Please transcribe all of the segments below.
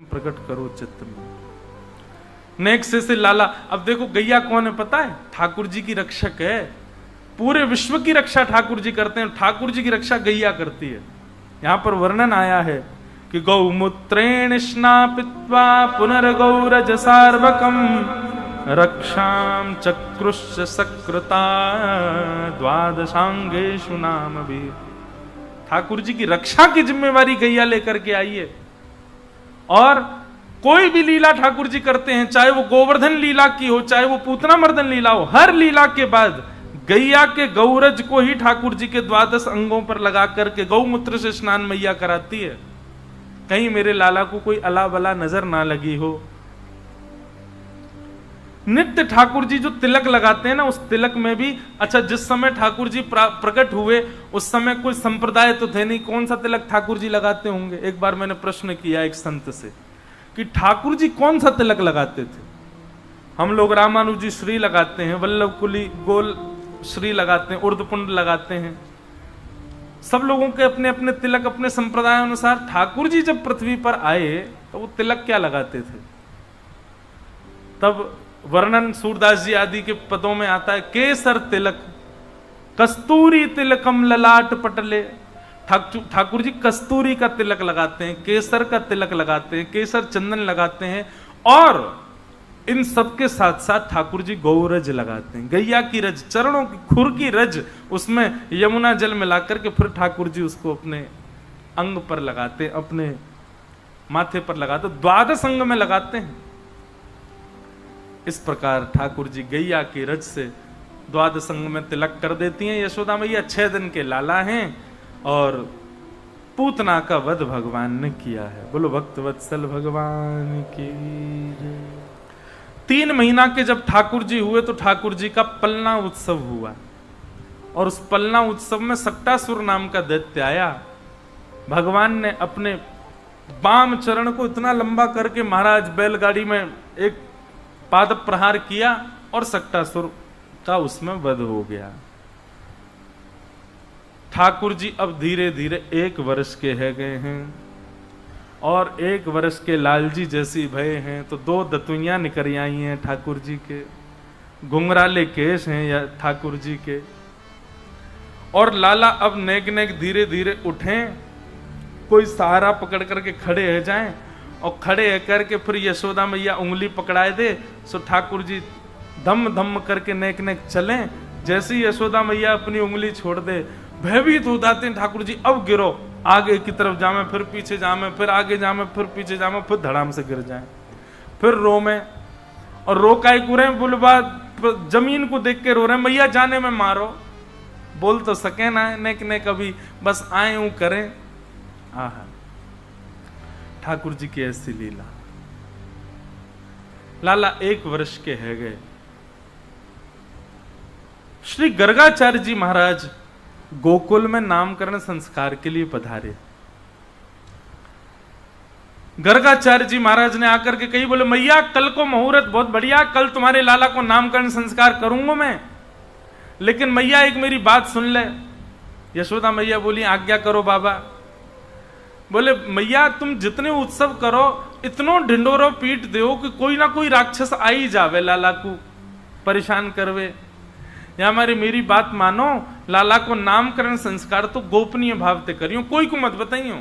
प्रकट करो चित्त में। नेक से लाला। अब देखो गैया कौन है पता है? ठाकुर जी की रक्षक है। पूरे विश्व की रक्षा ठाकुर जी करते हैं, ठाकुर जी की रक्षा गैया करती है। यहां पर वर्णन आया है कि गौमूत्रेण स्नापित्वा पुनर्गौरज सार्वकम रक्षाम चक्रुश्च सकृता द्वादशांगेषु नाम भी। ठाकुर जी की रक्षा की जिम्मेवारी गैया लेकर के आई है। और कोई भी लीला ठाकुर जी करते हैं, चाहे वो गोवर्धन लीला की हो, चाहे वो पूतना मर्दन लीला हो, हर लीला के बाद गैया के गौरज को ही ठाकुर जी के द्वादश अंगों पर लगा करके गौमूत्र से स्नान मैया कराती है। कहीं मेरे लाला को कोई अला बला नजर ना लगी हो। नित्य ठाकुर जी जो तिलक लगाते हैं ना, उस तिलक में भी, अच्छा जिस समय ठाकुर जी प्रकट हुए उस समय कोई संप्रदाय तो थे नहीं, कौन सा तिलक ठाकुर जी लगाते होंगे? एक बार मैंने प्रश्न किया एक संत से कि ठाकुर जी कौन सा तिलक लगाते थे? हम लोग रामानुजी श्री लगाते हैं, वल्लभ कुली गोल श्री लगाते हैं, उर्दपुंड लगाते हैं। सब लोगों के अपने अपने तिलक अपने संप्रदाय अनुसार। ठाकुर जी जब पृथ्वी पर आए तो वो तिलक क्या लगाते थे? तब वर्णन सूरदास जी आदि के पदों में आता है, केसर तिलक कस्तूरी तिलकम ललाट पटले। ठाकुर जी कस्तूरी का तिलक लगाते हैं, केसर का तिलक लगाते हैं, केसर चंदन लगाते हैं, और इन सब के साथ साथ ठाकुर जी गौरज लगाते हैं। गैया की रज, चरणों की खुर की रज, उसमें यमुना जल मिलाकर के फिर ठाकुर जी उसको अपने अंग पर लगाते, अपने माथे पर लगाते, द्वादश अंग में लगाते हैं। इस प्रकार ठाकुर जी गैया की रज से द्वादश अंग में तिलक कर देती हैं। यशोदा मैया 6 दिन के लाला हैं और पूतना का वध भगवान ने किया है। बोलो भक्त वत्सल भगवान की। 3 महीना के जब ठाकुर जी हुए तो ठाकुर जी का पलना उत्सव हुआ, और उस पलना उत्सव में सक्टासुर नाम का दैत्य आया। भगवान ने अपने बाम चरण को इतना लंबा करके महाराज बैलगाड़ी में एक पाद प्रहार किया और सक्टासुर का उसमें वध हो गया। ठाकुर जी अब धीरे धीरे 1 वर्ष के है गए हैं, और 1 वर्ष के लालजी जैसी भय हैं, तो 2 दतुइयां निकल आई हैं ठाकुर जी के, घुंघराले केश हैं या ठाकुर जी के। और लाला अब नेक नेक धीरे धीरे उठें, कोई सहारा पकड़ करके खड़े हो जाएं, और खड़े करके फिर यशोदा मैया उंगली पकड़ाए दे, सो ठाकुर जी धम धम करके नेक नेक चलें। जैसे ही यशोदा मैया अपनी उंगली छोड़ दे, भयभीत हो जाते हैं ठाकुर जी, अब गिरो, आगे की तरफ जामे, फिर पीछे जामे, फिर आगे जामे, फिर पीछे जामे, फिर धड़ाम से गिर जाए, फिर रो में, और रो काय कुरे बुलबा जमीन को देख के रो रहे, मैया जाने में मारो। बोल तो सके ना नेक नेक, अभी बस आए यूं करें। आहा, ठाकुर जी की ऐसी लीला। लाला 1 वर्ष के है गए। श्री गर्गाचार्य जी महाराज गोकुल में नामकरण संस्कार के लिए पधारे। गर्गाचार्य जी महाराज ने आकर के कही, बोले मैया कल को मुहूर्त बहुत बढ़िया, कल तुम्हारे लाला को नामकरण संस्कार करूंगा मैं, लेकिन मैया एक मेरी बात सुन ले। यशोदा मैया बोली, आज्ञा करो बाबा। बोले मैया तुम जितने उत्सव करो, इतनो ढिंडोरो पीट दो कि कोई ना कोई राक्षस आ ही जावे लाला को परेशान करवे। या हमारी मेरी बात मानो, लाला को नामकरण संस्कार तो गोपनीय भाव ते करियो, कोई को मत बताइयो।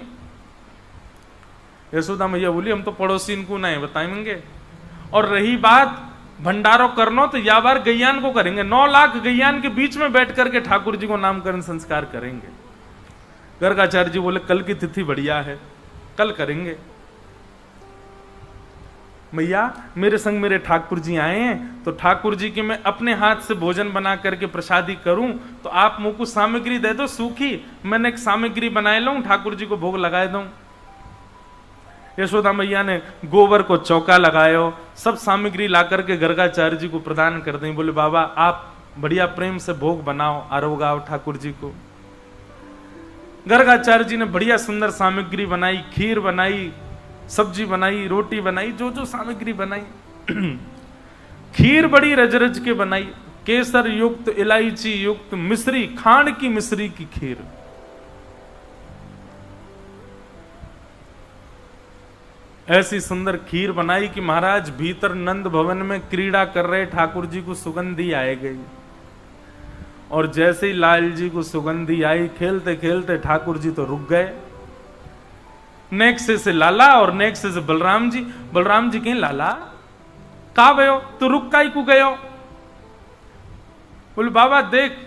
यशोदा मैया बोली, हम तो पड़ोसी इनको नहीं बताएंगे। और रही बात भंडारो करनो, तो या बार गैयान को करेंगे, 9 लाख गैयान के बीच में बैठ करके ठाकुर जी को नामकरण संस्कार करेंगे। गर्गाचार्य जी बोले, कल की तिथि बढ़िया है, कल करेंगे। मैया मेरे संग मेरे ठाकुर जी आए हैं, तो ठाकुर जी की मैं अपने हाथ से भोजन बना करके प्रसादी करूं, तो आप मुझ को सामग्री दे दो सूखी, मैंने एक सामग्री बनाए लूं, ठाकुर जी को भोग लगाए दूं। यशोदा मैया ने गोबर को चौका लगायो, सब सामग्री ला करके गर्गाचार्य जी को प्रदान कर दें। बोले बाबा आप बढ़िया प्रेम से भोग बनाओ, आरोगाओ ठाकुर जी को। गर्गाचार्य जी ने बढ़िया सुंदर सामग्री बनाई, खीर बनाई, सब्जी बनाई, रोटी बनाई, जो जो सामग्री बनाई। खीर बड़ी रज रज के बनाई, केसर युक्त, इलायची युक्त, मिश्री, खांड की मिश्री की खीर। ऐसी सुंदर खीर बनाई कि महाराज भीतर नंद भवन में क्रीड़ा कर रहे ठाकुर जी को सुगंधी आए गई। और जैसे ही लाल जी को सुगंधी आई, खेलते खेलते ठाकुर जी तो रुक गए। नेक्स्ट से लाला और नेक्स्ट से बलराम जी। बलराम जी कहें लाला का भयो तो रुक काई को गयो? बोले बाबा देख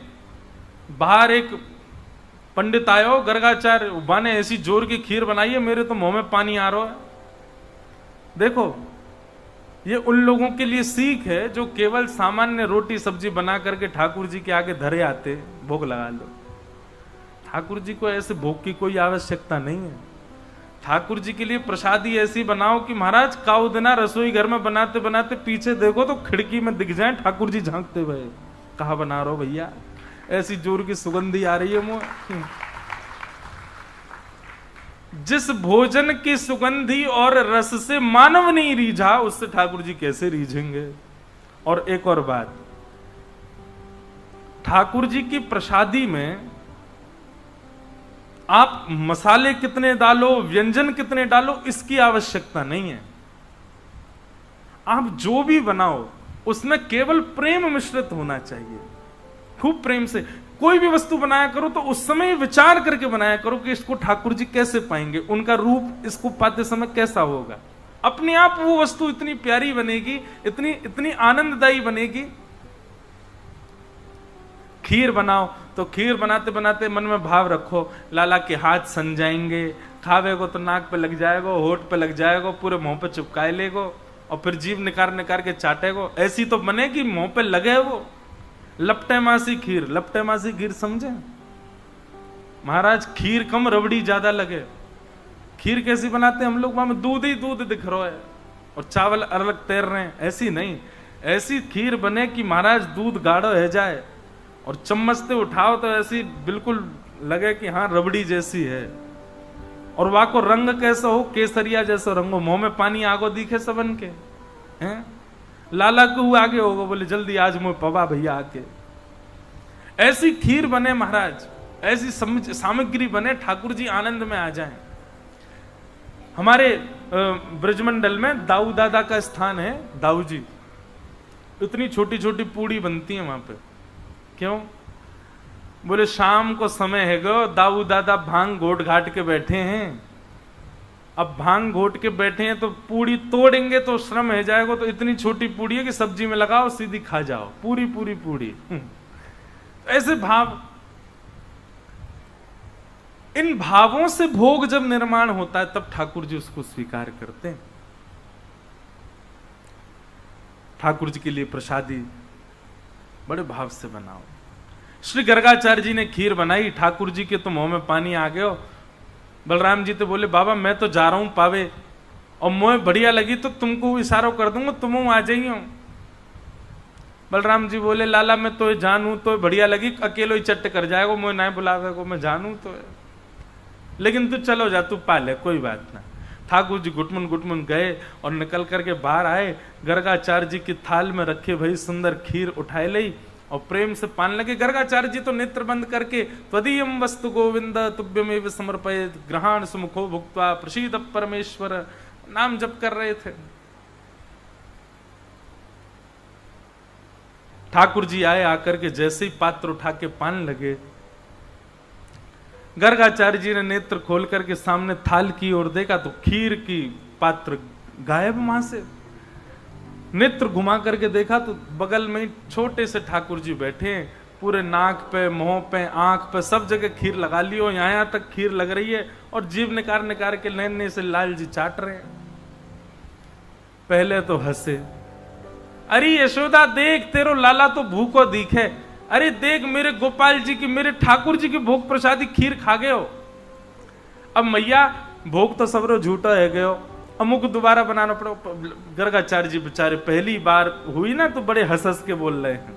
बाहर एक पंडित आयो गर्गाचार्य, बाने ऐसी जोर की खीर बनाई है मेरे तो मुंह में पानी आ रहा है। देखो ये उन लोगों के लिए सीख है जो केवल सामान्य रोटी सब्जी बना करके ठाकुर जी के आगे धरे आते, भोग लगा लो। ठाकुर जी को ऐसे भोग की कोई आवश्यकता नहीं है। ठाकुर जी के लिए प्रसादी ऐसी बनाओ कि महाराज काऊ दिना रसोई घर में बनाते बनाते पीछे देखो तो खिड़की में दिख जाए ठाकुर जी झांकते हुए, कहा बना रहे हो भैया, ऐसी जोर की सुगंधी आ रही है मुंह। जिस भोजन की सुगंधी और रस से मानव नहीं रीझा, उससे ठाकुर जी कैसे रीझेंगे? और एक और बात, ठाकुर जी की प्रसादी में आप मसाले कितने डालो, व्यंजन कितने डालो, इसकी आवश्यकता नहीं है। आप जो भी बनाओ उसमें केवल प्रेम मिश्रित होना चाहिए। खूब प्रेम से कोई भी वस्तु बनाया करो तो उस समय विचार करके बनाया करो कि इसको ठाकुर जी कैसे पाएंगे, उनका रूप इसको पाते समय कैसा होगा। अपने आप वो वस्तु इतनी प्यारी बनेगी, इतनी इतनी आनंददायी बनेगी। खीर बनाओ तो खीर बनाते बनाते मन में भाव रखो लाला के हाथ सन जाएंगे, खावे को तो नाक पे लग जाएगा, होठ पे लग जाएगा, पूरे मुंह पे चिपकाए लेगो और फिर जीभ निकाल निकाल के चाटेगो। ऐसी तो बने कि मुंह पे लगे वो। लपटे मासी खीर, लपटे मासी खीर समझे महाराज? खीर कम रबड़ी ज्यादा लगे। खीर कैसी बनाते हैं हम लोग? वहां दूध ही दूध दिख रहा है और चावल अलग तैर रहे हैं। ऐसी नहीं, ऐसी खीर बने कि महाराज दूध गाढ़ा रह जाए और चम्मच से उठाओ तो ऐसी बिल्कुल लगे कि हाँ रबड़ी जैसी है। और वहां को रंग कैसा हो, केसरिया जैसा रंग हो, मुंह में पानी आगो दिखे सबन के हैं। लाला को आगे होगा, बोले जल्दी आज मुझे पवा भैया आके। ऐसी खीर बने महाराज, ऐसी सामग्री बने ठाकुर जी आनंद में आ जाएं। हमारे ब्रजमंडल में दाऊ दादा का स्थान है, दाऊ जी। इतनी छोटी छोटी पूड़ी बनती है वहां पे। क्यों? बोले शाम को समय है गो, दाऊ दादा भांग घोट घाट के बैठे हैं। अब भांग घोट के बैठे हैं तो पूड़ी तोड़ेंगे तो श्रम है जाएगा, तो इतनी छोटी पूड़ी है कि सब्जी में लगाओ सीधी खा जाओ, पूरी पूरी पूड़ी। ऐसे भाव, इन भावों से भोग जब निर्माण होता है तब ठाकुर जी उसको स्वीकार करते हैं। ठाकुर जी के लिए प्रसादी बड़े भाव से बनाओ। श्री गर्गाचार्य जी ने खीर बनाई, ठाकुर जी के तो मुंह में पानी आ गया। बलराम जी तो बोले बाबा मैं तो जा रहा हूं पावे, और मुझे बढ़िया लगी तो तुमको इशारा कर दूंगा, तुम आ जाइयो। बलराम जी बोले लाला मैं तो जानू तो बढ़िया लगी, अकेलो ही चट्ट कर जाएगा, मुझे ना बुलावे को, मैं जानू तो, लेकिन तू चलो जा, तू पाले, कोई बात ना। ठाकुर जी गुटमुन गुटमुन गए और निकल करके बाहर आए। गर्गाचार्य जी की थाल में रखे भाई सुंदर खीर उठाए ली और प्रेम से पान लगे। गर्गाचार्य जी तो नेत्र बंद करके त्वदीयम वस्तु गोविंद तुभ्यमेव समर्पयेत् ग्रहण सुमुखो भुक्त्वा प्रसीद परमेश्वर नाम जप कर रहे थे। ठाकुर जी आए, आकर के जैसे ही पात्र उठा के पान लगे, गर्गाचार्य जी ने नेत्र खोल करके सामने थाल की ओर देखा तो खीर की पात्र गायब वहां से। नेत्र घुमा करके देखा तो बगल में छोटे से ठाकुर जी बैठे हैं, पूरे नाक पे, मुंह पे, आंख पे, सब जगह खीर लगा ली हो, यहां तक खीर लग रही है और जीभ निकाल निकाल के नैने से लाल जी चाट रहे हैं। पहले तो हंसे, अरे यशोदा देख तेरो लाला तो भूखो दिखे, अरे देख मेरे गोपाल जी की, मेरे ठाकुर जी की भोग प्रसादी खीर खा गए हो। अब मैया भोग तो सबरो झूठा है गयो, अमुक दोबारा बनाना पड़ो। गर्गाचार्य जी बेचारे पहली बार हुई ना तो बड़े हंस हंस के बोल रहे हैं,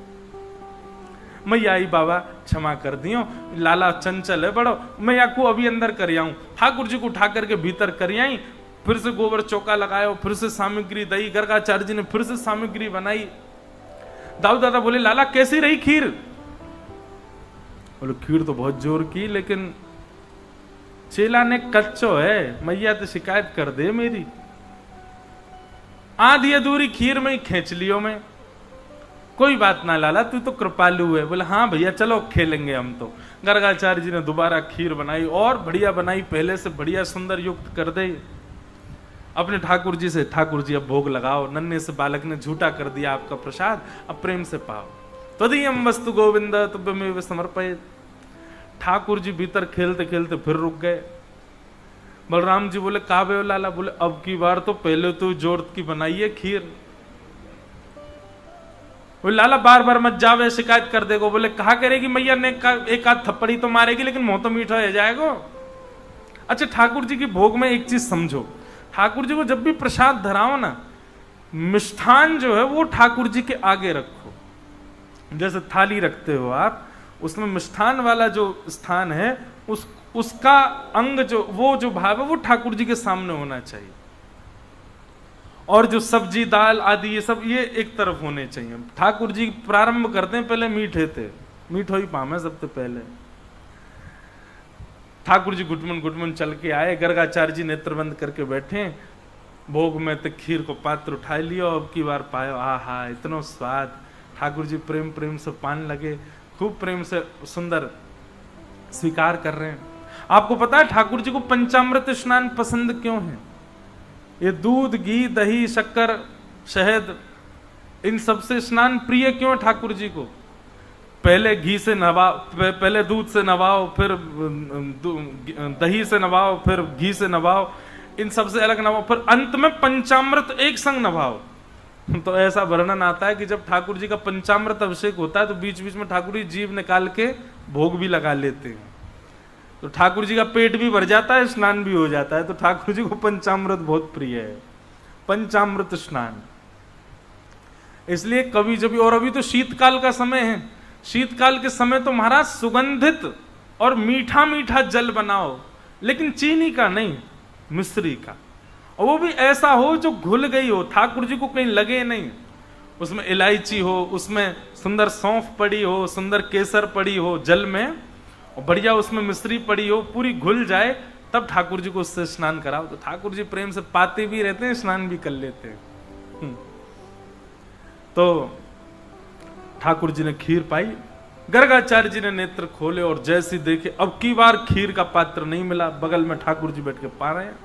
मैया आई बाबा क्षमा कर दियो, लाला चंचल है बड़ो, मैया को अभी अंदर कर आऊं। ठाकुर जी को उठा करके भीतर कर आई, फिर से गोबर चौका लगायो, फिर से सामग्री दई, गर्गाचार्य जी ने फिर से सामग्री बनाई। दाऊ दादा बोले लाला कैसी रही खीर? बोले खीर तो बहुत जोर की, लेकिन चेला ने कच्चो है, मैया तो शिकायत कर दे मेरी। आधी अधूरी खीर में ही खींच लियो मैं। कोई बात ना लाला, तू तो कृपालु है। बोले हाँ भैया चलो खेलेंगे हम तो। गर्गाचार्य जी ने दोबारा खीर बनाई और बढ़िया बनाई, पहले से बढ़िया सुंदर युक्त कर दे। अपने ठाकुर जी से, ठाकुर जी अब भोग लगाओ। नन्हे से बालक ने झूठा कर दिया आपका प्रसाद, अब प्रेम से पाओ। तदीयम वस्तु गोविंद तुभ्यमेव समर्पयेत्। ठाकुर जी भीतर खेलते खेलते फिर रुक गए। बलराम जी बोले काबे लाला? बोले अब की बार तो पहले तो जोर की बनाइए खीर। बोले लाला बार बार मत जावे, शिकायत कर देगो। बोले कहा करेगी मैया ने एक आध थप्पड़ी तो मारेगी, लेकिन मुंह तो मीठा हो जाएगा। अच्छा ठाकुर जी की भोग में एक चीज समझो, ठाकुर जी को जब भी प्रसाद धराओ ना, मिष्ठान जो है वो ठाकुर जी के आगे रखो। जैसे थाली रखते हो आप, उसमें मिष्ठान वाला जो स्थान है उसका अंग जो वो जो भाव है वो ठाकुर जी के सामने होना चाहिए। और जो सब्जी दाल आदि ये सब ये एक तरफ होने चाहिए। ठाकुर जी प्रारंभ करते हैं पहले मीठे थे, मीठो ही पामे सबसे पहले। ठाकुर जी घुटमन घुटमन चल के आए, गर्गाचार्य जी नेत्र बंद करके बैठे। भोग में तो खीर को पात्र उठा लियो, अब की बार पायो, आहा इतना स्वाद। ठाकुर जी प्रेम प्रेम से पान लगे, खूब प्रेम से सुंदर स्वीकार कर रहे हैं। आपको पता है ठाकुर जी को पंचामृत स्नान पसंद क्यों है? ये दूध घी दही शक्कर शहद इन सबसे स्नान प्रिय क्यों है ठाकुर जी को? पहले घी से नवाओ, पहले दूध से नवाओ, फिर दही से नवाओ, फिर घी से नवाओ, इन सबसे अलग नवाओ, फिर अंत में पंचामृत एक संग नवाओ। तो ऐसा वर्णन आता है कि जब ठाकुर जी का पंचामृत अभिषेक होता है तो बीच बीच में ठाकुर जी जीभ निकाल के भोग भी लगा लेते हैं। तो ठाकुर जी का पेट भी भर जाता है, स्नान भी हो जाता है। तो ठाकुर जी को पंचामृत बहुत प्रिय है, पंचामृत स्नान। इसलिए कभी जब, और अभी तो शीतकाल का समय है, शीतकाल के समय तो महाराज सुगंधित और मीठा मीठा जल बनाओ, लेकिन चीनी का नहीं, मिश्री का। और वो भी ऐसा हो जो घुल गई हो, ठाकुर जी को कहीं लगे नहीं। उसमें इलायची हो, उसमें सुंदर सौंफ पड़ी हो, सुंदर केसर पड़ी हो जल में, और बढ़िया उसमें मिश्री पड़ी हो, पूरी घुल जाए, तब ठाकुर जी को उससे स्नान कराओ। तो ठाकुर जी प्रेम से पाते भी रहते हैं, स्नान भी कर लेते हैं। तो ठाकुर जी ने खीर पाई, गर्गाचार्य जी ने नेत्र खोले और जैसी देखे अब की बार खीर का पात्र नहीं मिला, बगल में ठाकुर जी बैठ के पा रहे हैं।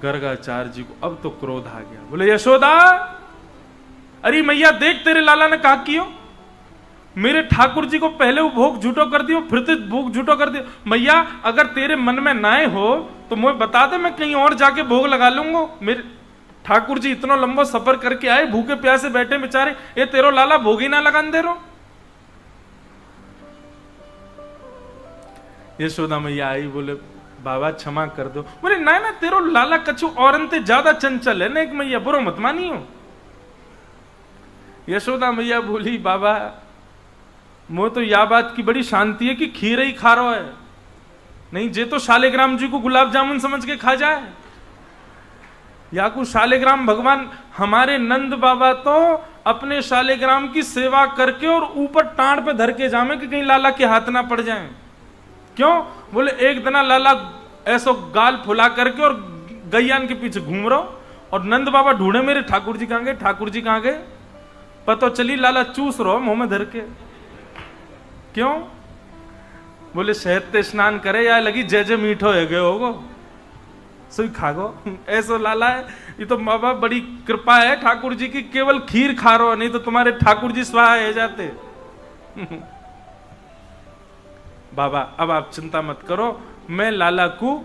गर्गाचार्य जी को अब तो क्रोध आ गया। बोले यशोदा, अरे मैया देख तेरे लाला ने कहा कियो, मेरे ठाकुर जी को पहले वो भोग झूठो कर दियो, फिर तो भोग झूठो कर दियो। मैया अगर तेरे मन में नाए हो तो मुझे बता दे, मैं कहीं और जाके भोग लगा लूंगा। मेरे ठाकुर जी इतना लंबा सफर करके आए, भूखे प्यासे बैठे बेचारे, ये तेरो लाला भोग ही ना लगान दे रो। यशोदा मैया आई, बोले बाबा क्षमा कर दो। बोले ना ना, तेरो लाला कछु औरन ते ज्यादा चंचल है ना, एक मैया बुरो मत मानी हो। यशोदा मैया बोली बाबा मुझे तो यह बात की बड़ी शांति है कि खीर ही खा रहा है, नहीं जे तो शालिग्राम जी को गुलाब जामुन समझ के खा जाए। या को शालिग्राम भगवान, हमारे नंद बाबा तो अपने शालिग्राम की सेवा करके और ऊपर टांड पे धर के जामे कि कहीं लाला के हाथ ना पड़ जाए। क्यों? बोले एक दिन लाला ऐसो गाल फुला करके और गैयान के पीछे घूम रहा, और नंद बाबा ढूंढे मेरे ठाकुर जी कहां गए, ठाकुर जी कहां गए, पता चली लाला चूस रहो मुंह में धर के। क्यों? बोले शहद ते स्नान करे या लगी जय जय मीठो है गए होगो, सुई खागो। ऐसो लाला है ये तो बाबा, बड़ी कृपा है ठाकुर जी की, केवल खीर खा रहो, नहीं तो तुम्हारे ठाकुर जी स्वाहा है जाते। बाबा अब आप चिंता मत करो, मैं लाला को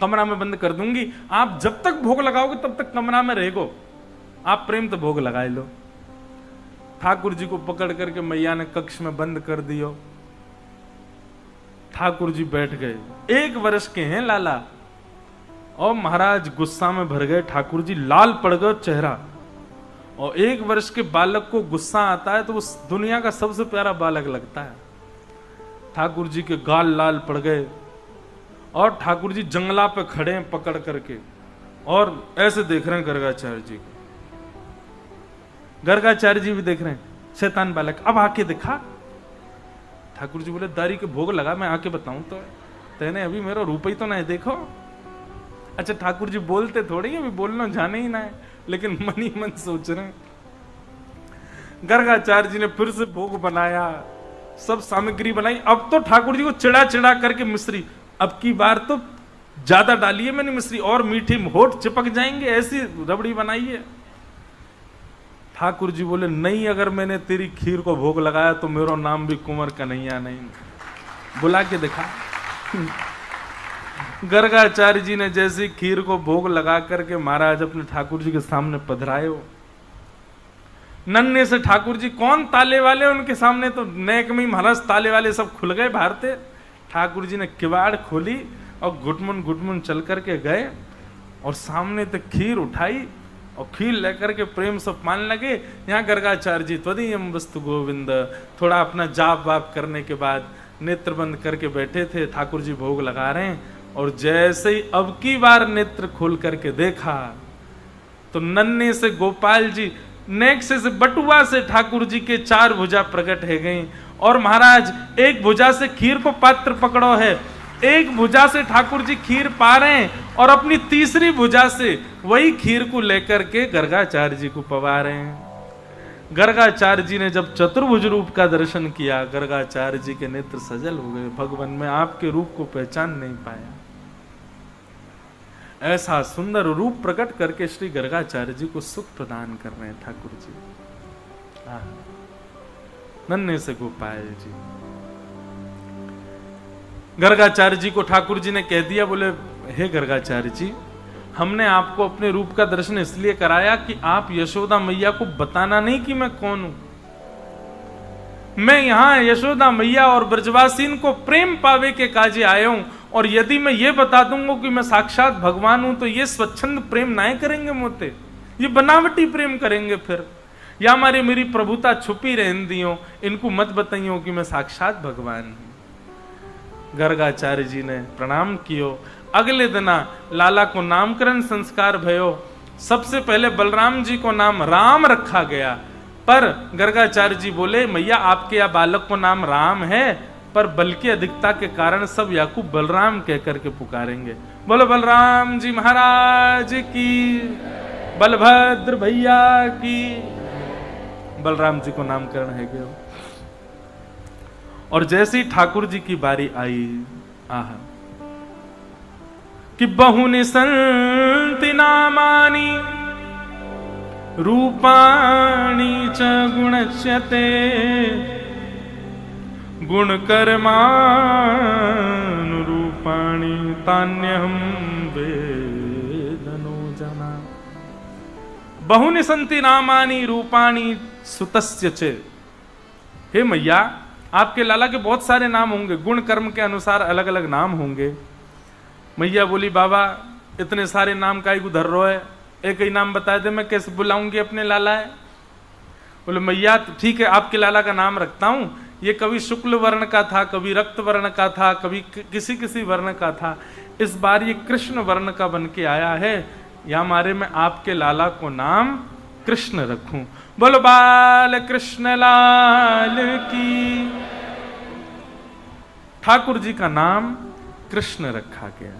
कमरा में बंद कर दूंगी, आप जब तक भोग लगाओगे तब तक कमरा में रहेगो, आप प्रेम तो भोग लगा लो। ठाकुर जी को पकड़ करके मैया ने कक्ष में बंद कर दियो। ठाकुर जी बैठ गए, 1 वर्ष के हैं लाला, और महाराज गुस्सा में भर गए। ठाकुर जी लाल पड़ गए चेहरा, और 1 वर्ष के बालक को गुस्सा आता है तो उस दुनिया का सबसे प्यारा बालक लगता है। ठाकुर जी के गाल लाल पड़ गए, और ठाकुर जी जंगला पे खड़े हैं पकड़ करके, और ऐसे देख रहे हैं गर्गाचार्य जी को। गर्गाचार्य जी भी देख रहे हैं, शैतान बालक अब आके दिखा। ठाकुर जी बोले दारी के भोग लगा, मैं आके बताऊं तो तेने अभी मेरा रूप ही तो नहीं देखो। अच्छा ठाकुर जी बोलते थोड़ी अभी बोलना जाने ही ना है, लेकिन मन ही मन सोच रहे हैं। गर्गाचार्य जी ने फिर से भोग बनाया, सब सामग्री बनाई। अब तो ठाकुर जी को चिड़ा चिड़ा करके मिश्री, अब की बार तो ज्यादा डालिए मैंने मिश्री, और मीठी होठ चिपक जाएंगे, ऐसी रबड़ी बनाइए। ठाकुर जी बोले नहीं, अगर मैंने तेरी खीर को भोग लगाया तो मेरा नाम भी कुंवर कन्हैया नहीं। बुला के दिखा। गर्गाचार्य जी ने जैसी खीर को भोग लगा करके महाराज अपने ठाकुर जी के सामने पधराए हो, नन्हे से ठाकुर जी कौन ताले वाले, उनके सामने तो नेक में महाराज ताले वाले सब खुल गए बाहर थे। ठाकुर जी ने किवाड़ खोली और घुटमुन घुटमुन चल करके गए और सामने तक खीर उठाई और खीर लेकर के प्रेम से पान लगे। यहाँ गर्गाचार्य जी त्वदीयम वस्तु गोविंद, थोड़ा अपना जाप वाप करने के बाद नेत्र बंद करके बैठे थे। ठाकुर जी भोग लगा रहे हैं और जैसे ही अब की बार नेत्र खोल करके देखा तो नन्हे से गोपाल जी नेक से बटुआ से ठाकुर जी के 4 भुजा प्रकट है गई और महाराज एक भुजा से खीर को पात्र पकड़ो है, एक भुजा से ठाकुर जी खीर पा रहे हैं और अपनी तीसरी भुजा से वही खीर को लेकर के गर्गाचार्य जी को पवा रहे हैं। गर्गाचार्य जी ने जब चतुर्भुज रूप का दर्शन किया, गर्गाचार्य जी के नेत्र सजल हो गए, भगवान में आपके रूप को पहचान नहीं पाया। ऐसा सुंदर रूप प्रकट करके श्री गर्गाचार्य जी को सुख प्रदान कर रहे हैं ठाकुर जी। नन्हे से गोपाल जी। गर्गाचार्य जी को ठाकुर जी ने कह दिया, बोले हे गर्गाचार्य जी, हमने आपको अपने रूप का दर्शन इसलिए कराया कि आप यशोदा मैया को बताना नहीं कि मैं कौन हूं। मैं यहां यशोदा मैया और ब्रजवासीन को प्रेम पावे के काजे आया हूं, और यदि मैं ये बता दूंगा कि मैं साक्षात भगवान हूं तो ये स्वच्छंद प्रेम ना करेंगे मोते, ये बनावटी प्रेम करेंगे। फिर या हमारी मेरी प्रभुता छुपी रहन दियो, इनको मत बताइयो कि मैं साक्षात भगवान हूं। गर्गाचार्य जी ने प्रणाम कियो। अगले दिना लाला को नामकरण संस्कार भयो। सबसे पहले बलराम जी को नाम राम रखा गया, पर गर्गाचार्य जी बोले मैया आपके या बालक को नाम राम है, पर बल की अधिकता के कारण सब याकूब बलराम कह करके पुकारेंगे। बोलो बलराम जी महाराज की, बलभद्र भैया की। बलराम जी को नामकरण है गया। और जैसे ही ठाकुर जी की बारी आई, आहा, कि बहुनि संति नामानि रूपाणि च गुणच्यते गुणकर्मानुरूपाणि तान्यहं वेदनो जना। बहुनि संति नामानि रूपाणि सुतस्य च। हे मैया, आपके लाला के बहुत सारे नाम होंगे, गुण कर्म के अनुसार अलग अलग नाम होंगे। मैया बोली बाबा इतने सारे नाम का ही धर रो है, एक ही नाम बता दे, मैं कैसे बुलाऊंगी अपने लाला है। बोले मैया ठीक है, आपके लाला का नाम रखता हूं। ये कभी शुक्ल वर्ण का था, कभी रक्त वर्ण का था, कभी किसी किसी वर्ण का था। इस बार ये कृष्ण वर्ण का बन के आया है, या हमारे में आपके लाला को नाम कृष्ण रखूं। बोलो बाल कृष्ण लाल की। ठाकुर जी का नाम कृष्ण रखा गया।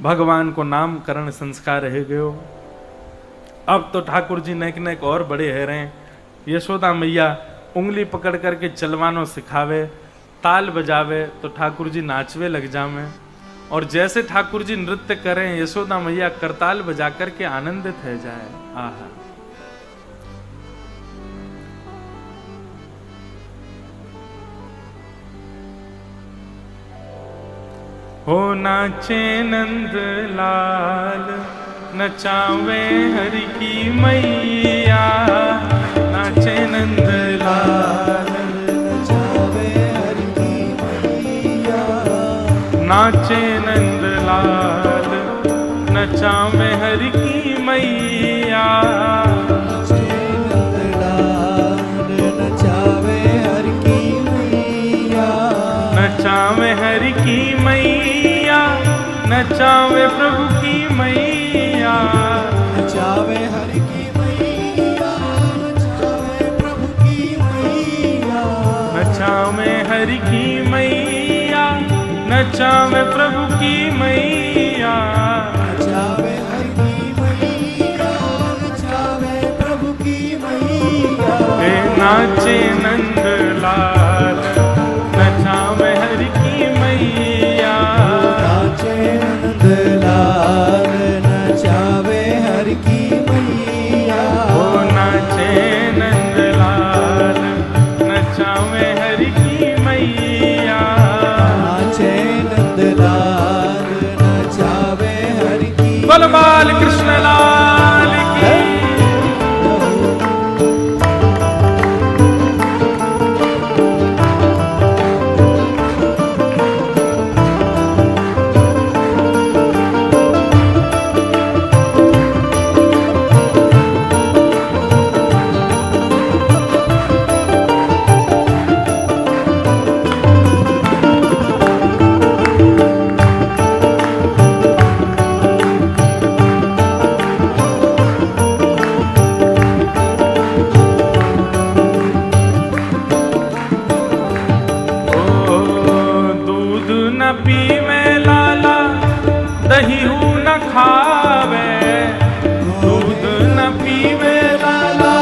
भगवान को नामकरण संस्कार रह गयो। अब तो ठाकुर जी नेक नेक और बड़े है रहे। यशोदा मैया उंगली पकड़ करके चलवानो सिखावे, ताल बजावे तो ठाकुर जी नाचवे लग जावे। और जैसे ठाकुर जी नृत्य करें, यशोदा मैया करताल बजा करके आनंदित है जाए। आहा, हो नाचे नंद लाल, नचावे हरि की मैया। नाचे नंद लाल, नचावे हरि की मैया। नाचे नंद लाल, नचावे हरि की मैया। नाचे नंद लाल, नचावे हरि की मैया। नचावे हरि की मैया, नचावे प्रभु की मैया। नचावे हरि की मैया, नचावे प्रभु की मैया। नचावे हरि की मैया, नचावे प्रभु की मैया। नाचे नंद लाल नचावे हरि की मैया। नाचे नंद लाल नचावे हरि की मैया। ओ नाचे नंद लाल नचावे हरि की मैया। नाचे नंद लाल नचावे हरि की। बोल बाल कृष्ण लाल की। पीवे लाला दहीऊ न खावे। दूध न पीवे लाला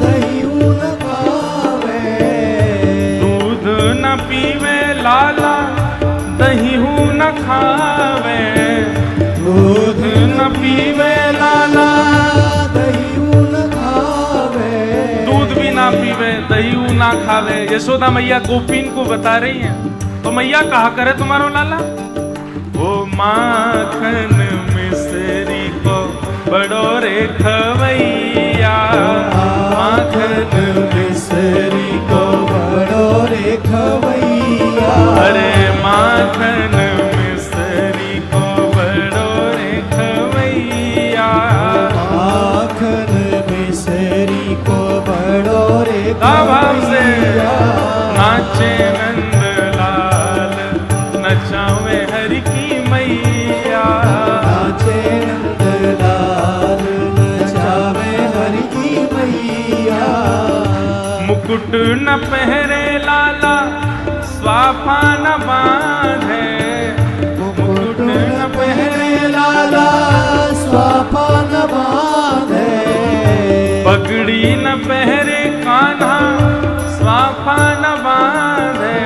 दहीऊ न खावे। दूध न पीवे लाला दहीऊ न खावे। दूध न पीवे लाला दहीऊ न खावे। दूध भी ना पीवे दहीऊ ना खावे। यशोदा मैया गोपीन को बता रही हैं। तो मैया कहा करे तुम्हारो लाला, वो माखन मिश्री को बड़ो रे खवैया। माखन मिश्री को बड़ो रे खवैया। अरे माखन मिश्री को बड़ो रे खवैया। माखन मिश्री को बड़ो रे खवैया। नाचे नंद नचावे हरि की मैया। नाचे नंद लाल नचावे हरि की मैया। मुकुट न पहरे लाला स्वाफा न बांधे। मुकुट न पहरे लाला स्वाफा न बांधे। पगड़ी न पहरे कान्हा स्वाफा न बांधे।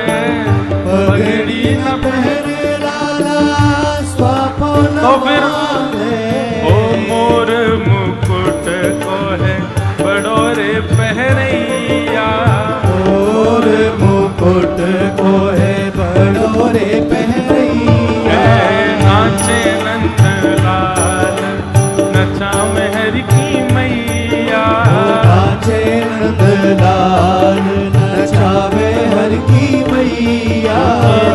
पगड़ी न पहरे लाला स्वाफा न तो फिर बांधे। ओ मोर मुकुट को है बड़ो रे पहरैया। मोर मुकुट को है बड़ो रे पहरैया। नाचे नंद लाल नचावे हरि की मैया। नाचे नंद लाल नचावे हरि की मैया।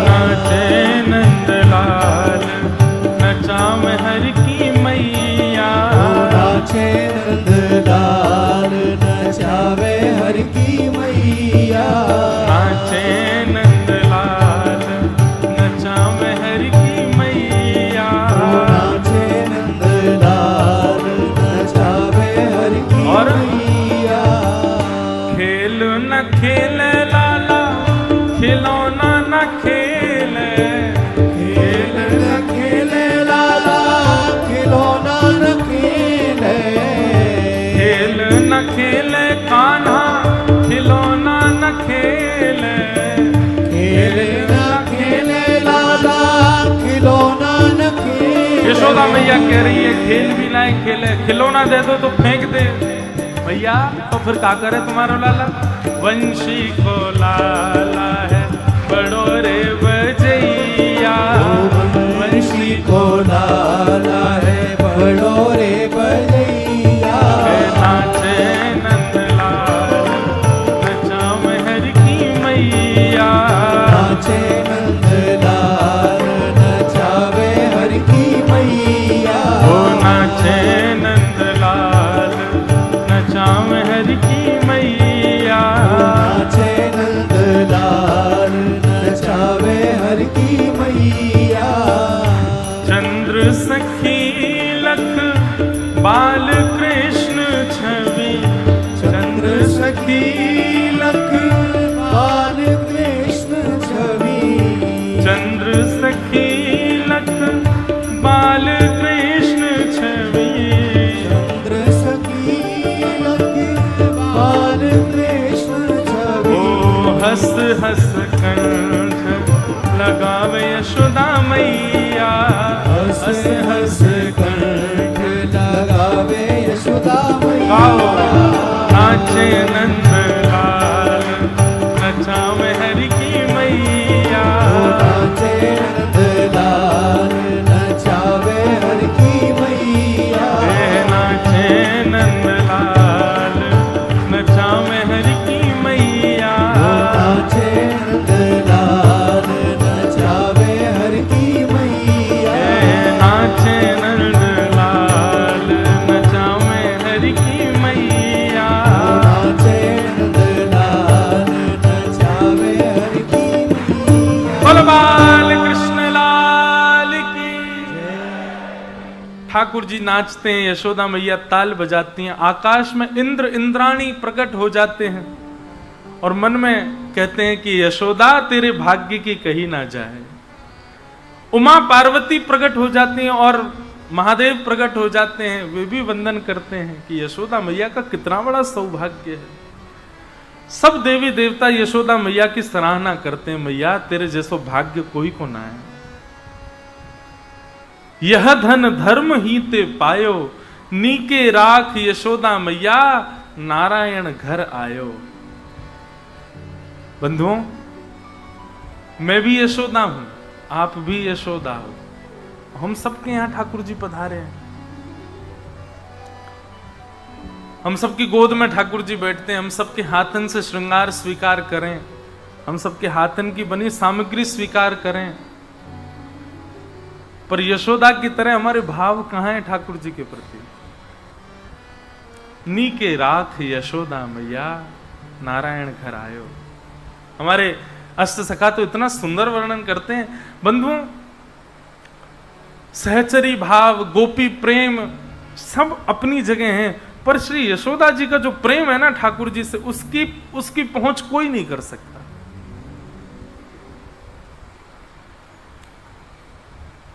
नाचे नंद लाल नचावे हरि की मैया। नाचे नंद लाल नचावे हरि की मैया। नाचे नंद लाल नचावे हरि की मैया। नाचे नंद लाल नचावे हरि की मैया। खेल न खेले लाला खिलौना न खेले। खेल न खेले लाला खिलौना न खेले। खेल न खेले कान्हा खिलौना न खेले। खेल न खेले लाला खिलौना न खेले। यशोदा मैया कह रही है खेल भी लाए खेले, खिलौना दे दो तो फेंक दे। भैया तो फिर क्या करे तुम्हारा लाला। वंशी को लाला है बड़ो रे बजैया। वंशी को लाला है बड़ो रे बजैया। नाचे नंद लाल नचावे हरि की मैया। नाचे नंद लाल नचावे हरि की मैया। ओ नाचे नंद लाल नचावे हरि की मैया। नाचे नंद लाल नचावे हरि की मैया। चंद्र सखी लख बाल कृष्ण छवि। चंद्र सखी लख बाल कृष्ण छवि। चंद्र सखी लख बाल कृष्ण छवि। चंद्र सखी लख बाल कृष्ण मैया। हंस हंस कंठ लगावे यशोदा गाओ मैया। नाचे नंद लाल नचावे हरि की मैया। नाचे नंदलाल नचावे हर की मैया। नाचे नंद लाल नचावे हरि की मैया। नाचे नंदलाल नचावे हर की मैया। नाचे नंद लाल नचावे हरि की मैया। नाचे नंदलाल नचावे हर की मैया। बोल बाल कृष्ण लाल की। ठाकुर जी नाचते हैं, यशोदा मैया ताल बजाती हैं, आकाश में इंद्र इंद्राणी प्रकट हो जाते हैं और मन में कहते हैं कि यशोदा तेरे भाग्य की कही ना जाए। उमा पार्वती प्रकट हो जाती हैं और महादेव प्रकट हो जाते हैं, वे भी वंदन करते हैं कि यशोदा मैया का कितना बड़ा सौभाग्य है। सब देवी देवता यशोदा मैया की सराहना करते हैं, मैया तेरे जैसो भाग्य कोई को ना है। यह धन धर्म ही ते पायो, नीके राख यशोदा मैया, नारायण घर आयो। बंधुओं, मैं भी यशोदा हूं, आप भी यशोदा हो। हम सबके यहां ठाकुर जी पधारे हैं। हम सबकी गोद में ठाकुर जी बैठते हैं, हम सबके हाथन से श्रृंगार स्वीकार करें, हम सबके हाथन की बनी सामग्री स्वीकार करें, पर यशोदा की तरह हमारे भाव कहां हैं ठाकुर जी के प्रति? नीके राख यशोदा मैया, नारायण घर आयो। हमारे अष्ट सखा तो इतना सुंदर वर्णन करते हैं। बंधुओं, सहचरी भाव, गोपी प्रेम सब अपनी जगह हैं, पर श्री यशोदा जी का जो प्रेम है ना ठाकुर जी से, उसकी पहुंच कोई नहीं कर सकता।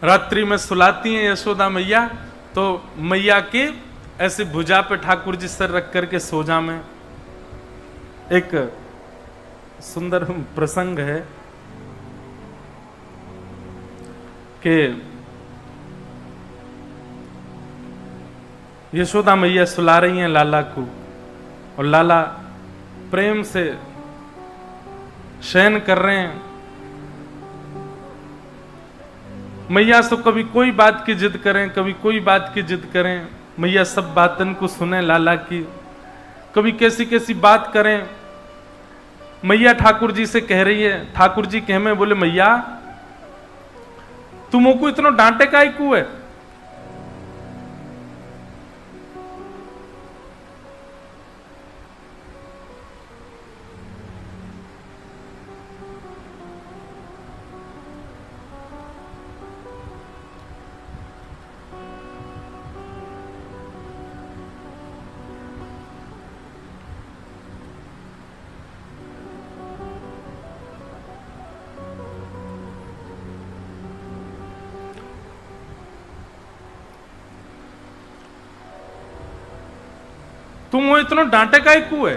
रात्रि में सुलाती हैं यशोदा मैया, तो मैया के ऐसे भुजा पे ठाकुर जी सर रख करके सोजा में। एक सुंदर प्रसंग है कि यशोदा मैया सुला रही हैं लाला को, और लाला प्रेम से शयन कर रहे हैं। मैया तो कभी कोई बात की जिद करें, कभी कोई बात की जिद करें, मैया सब बातन को सुने लाला की। कभी कैसी कैसी बात करें, मैया ठाकुर जी से कह रही है, ठाकुर जी कह में बोले मैया तुम को इतना डांटे काहे को है? तुम वो इतना डांटे काहे को है?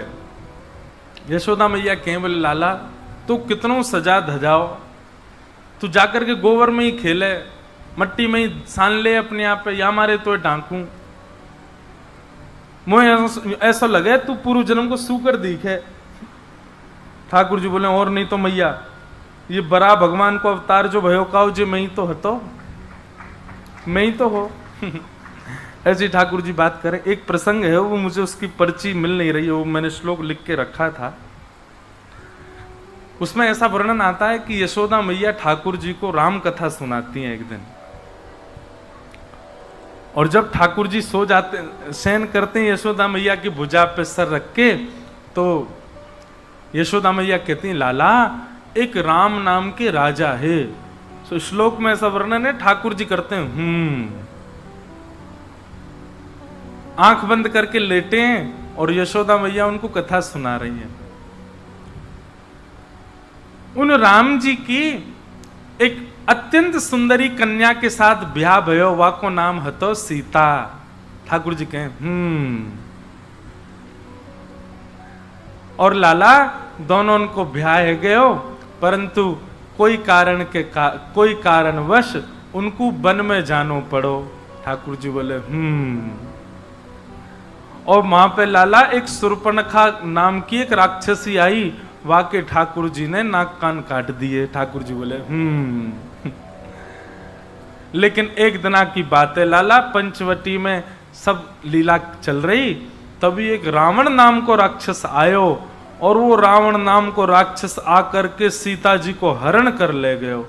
यशोदा मैया कहे बोले लाला तू कितनों सजा धजाओ, तू जाकर के गोबर में ही खेले, मट्टी में ही सान ले अपने आप पे, या मारे तो डांकू। मुझे ऐसा लगे तू पूर्व जन्म को सूकर दिखे। ठाकुर जी बोले और नहीं तो मैया ये बड़ा भगवान को अवतार जो भयो काओ जे मैं ही तो हतो, मैं ही तो हो। ऐसे ठाकुर जी बात करें। एक प्रसंग है, वो मुझे उसकी पर्ची मिल नहीं रही है, वो मैंने श्लोक लिख के रखा था। उसमें ऐसा वर्णन आता है कि यशोदा मैया ठाकुर जी को राम कथा सुनाती हैं एक दिन, और जब ठाकुर जी सो जाते, शयन करते हैं यशोदा मैया की भुजा पे सर रख के, तो यशोदा मैया कहती हैं लाला एक राम नाम के राजा है। तो श्लोक में ऐसा वर्णन है, ठाकुर जी करते हैं आंख बंद करके लेटे हैं और यशोदा मैया उनको कथा सुना रही है। उन राम जी की एक अत्यंत सुंदरी कन्या के साथ ब्याह भयो, वाको नाम हतो सीता। ठाकुर जी कहें और लाला दोनों उनको ब्याह गयो, परंतु कोई कारणवश उनको वन में जानो पड़ो। ठाकुर जी बोले और वहां पे लाला एक सुर्पणखा नाम की एक राक्षसी आई, वाके ठाकुर जी ने नाक कान काट दिए। ठाकुर जी बोले लेकिन एक दिना की बात है लाला, पंचवटी में सब लीला चल रही, तभी एक रावण नाम को राक्षस आयो और वो रावण नाम को राक्षस आकर के सीता जी को हरण कर ले गयो।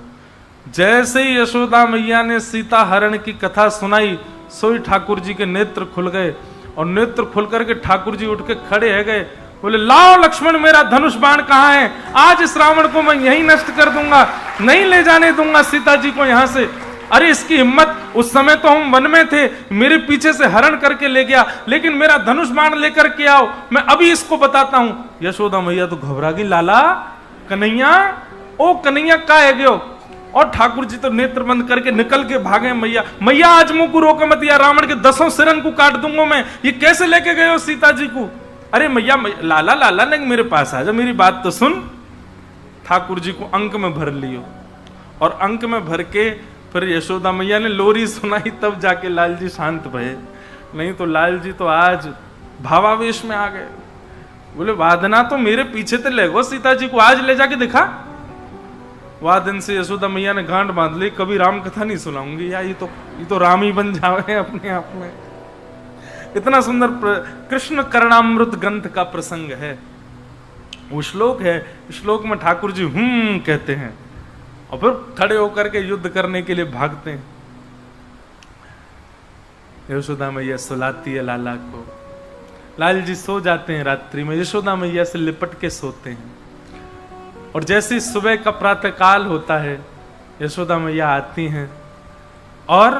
जैसे ही यशोदा मैया ने सीता हरण की कथा सुनाई, सोई ठाकुर जी के नेत्र खुल गए और नेत्र खुल करके ठाकुर जी उठ के खड़े है गए। बोले लाओ लक्ष्मण, मेरा धनुष बाण कहाँ है? आज इस रावण को मैं यहीं नष्ट कर दूंगा, नहीं ले जाने दूंगा सीता जी को यहां से। अरे इसकी हिम्मत, उस समय तो हम वन में थे, मेरे पीछे से हरण करके ले गया, लेकिन मेरा धनुष बाण लेकर के आओ, मैं अभी इसको बताता हूं। यशोदा मैया तो घबरा गई, लाला कन्हैया, ओ कन्हैया का है गयो? और ठाकुर जी तो नेत्र बंद करके निकल के भागे। मैया मैया आज मुंह को रोक मत, या रावण के 10 सिरन को काट दूंगा मैं, ये कैसे लेके गए हो सीता जी को? अरे मैया लाला लाला नहीं, मेरे पास आ जा, मेरी बात तो सुन। ठाकुर जी को अंक में भर लियो और अंक में भर के फिर यशोदा मैया ने लोरी सुनाई, तब जाके लाल जी शांत भये। नहीं तो लाल जी तो आज भावावेश में आ गए। बोले वादना तो मेरे पीछे तो ले गो सीता जी को, आज ले जाके दिखा। वादन से यशोदा मैया ने गांठ बांध ली, कभी राम कथा नहीं सुनाऊंगी, या ये तो राम ही बन जावे अपने आप में। इतना सुंदर कृष्ण करणामृत ग्रंथ का प्रसंग है, वो श्लोक है। श्लोक में ठाकुर जी कहते हैं और फिर खड़े होकर के युद्ध करने के लिए भागते हैं। यशोदा मैया सुलाती है लाला को, लाल जी सो जाते हैं रात्रि में, यशोदा मैया से लिपट के सोते हैं। और जैसे सुबह का प्रातः काल होता है, यशोदा मैया आती हैं और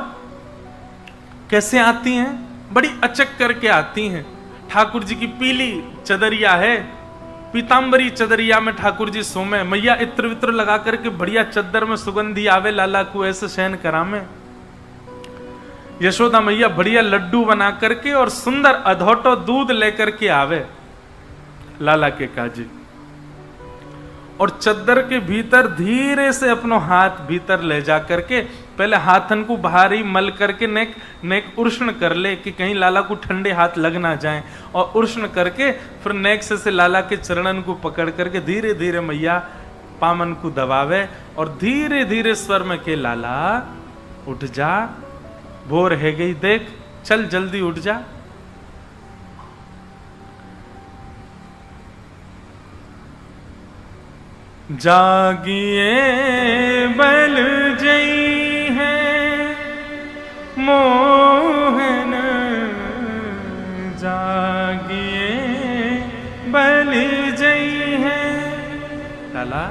कैसे आती हैं? बड़ी अचक करके आती हैं। ठाकुर जी की पीली चदरिया है, पीतांबरी चदरिया में ठाकुर जी सोमे। मैया इत्र वित्र लगा करके बढ़िया चद्दर में सुगंधी आवे, लाला को ऐसे शयन करामे। यशोदा मैया बढ़िया लड्डू बना करके और सुंदर अधोटो दूध लेकर के आवे लाला के काजी, और चद्दर के भीतर धीरे से अपनो हाथ भीतर ले जा करके पहले हाथन को भारी मल करके नेक उष्ण कर ले कि कहीं लाला को ठंडे हाथ लग ना जाए, और उष्ण करके फिर नेक से लाला के चरणन को पकड़ करके धीरे धीरे मैया पामन को दबावे और धीरे धीरे स्वर में के लाला उठ जा, भोर है गई देख, चल जल्दी उठ जा। जागिए बल जई है मोहन, जागिए बल जई है। लाला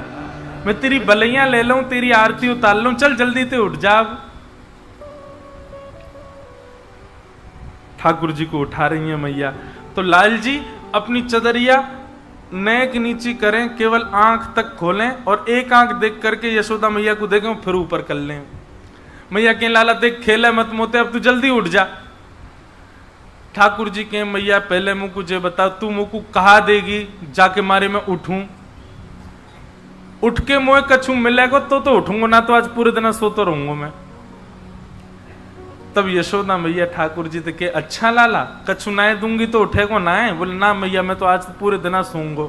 मैं तेरी बलैया ले लूं, तेरी आरती उतार लूं, चल जल्दी ते उठ जा। ठाकुर जी को उठा रही है मैया, तो लाल जी अपनी चदरिया नेक नीची करें, केवल आंख तक खोलें और एक आंख देख करके यशोदा मैया को देखें, फिर ऊपर कर लें। मैया के लाला देख खेले मत मोते, अब तू जल्दी उठ जा। ठाकुर जी के मैया पहले मुंह को जे बता, तू मुंह को कहा देगी जाके मारे मैं उठूं? उठ के मोह कछू मिलेगा तो उठूंगा, ना तो आज पूरे दिन सोता रहूंगा मैं। तब यशोदा मैया ठाकुर जी के अच्छा लाला कछु नाए दूंगी तो उठेगो नाए? बोले ना मैया मैं तो आज पूरे दिन सोऊंगो,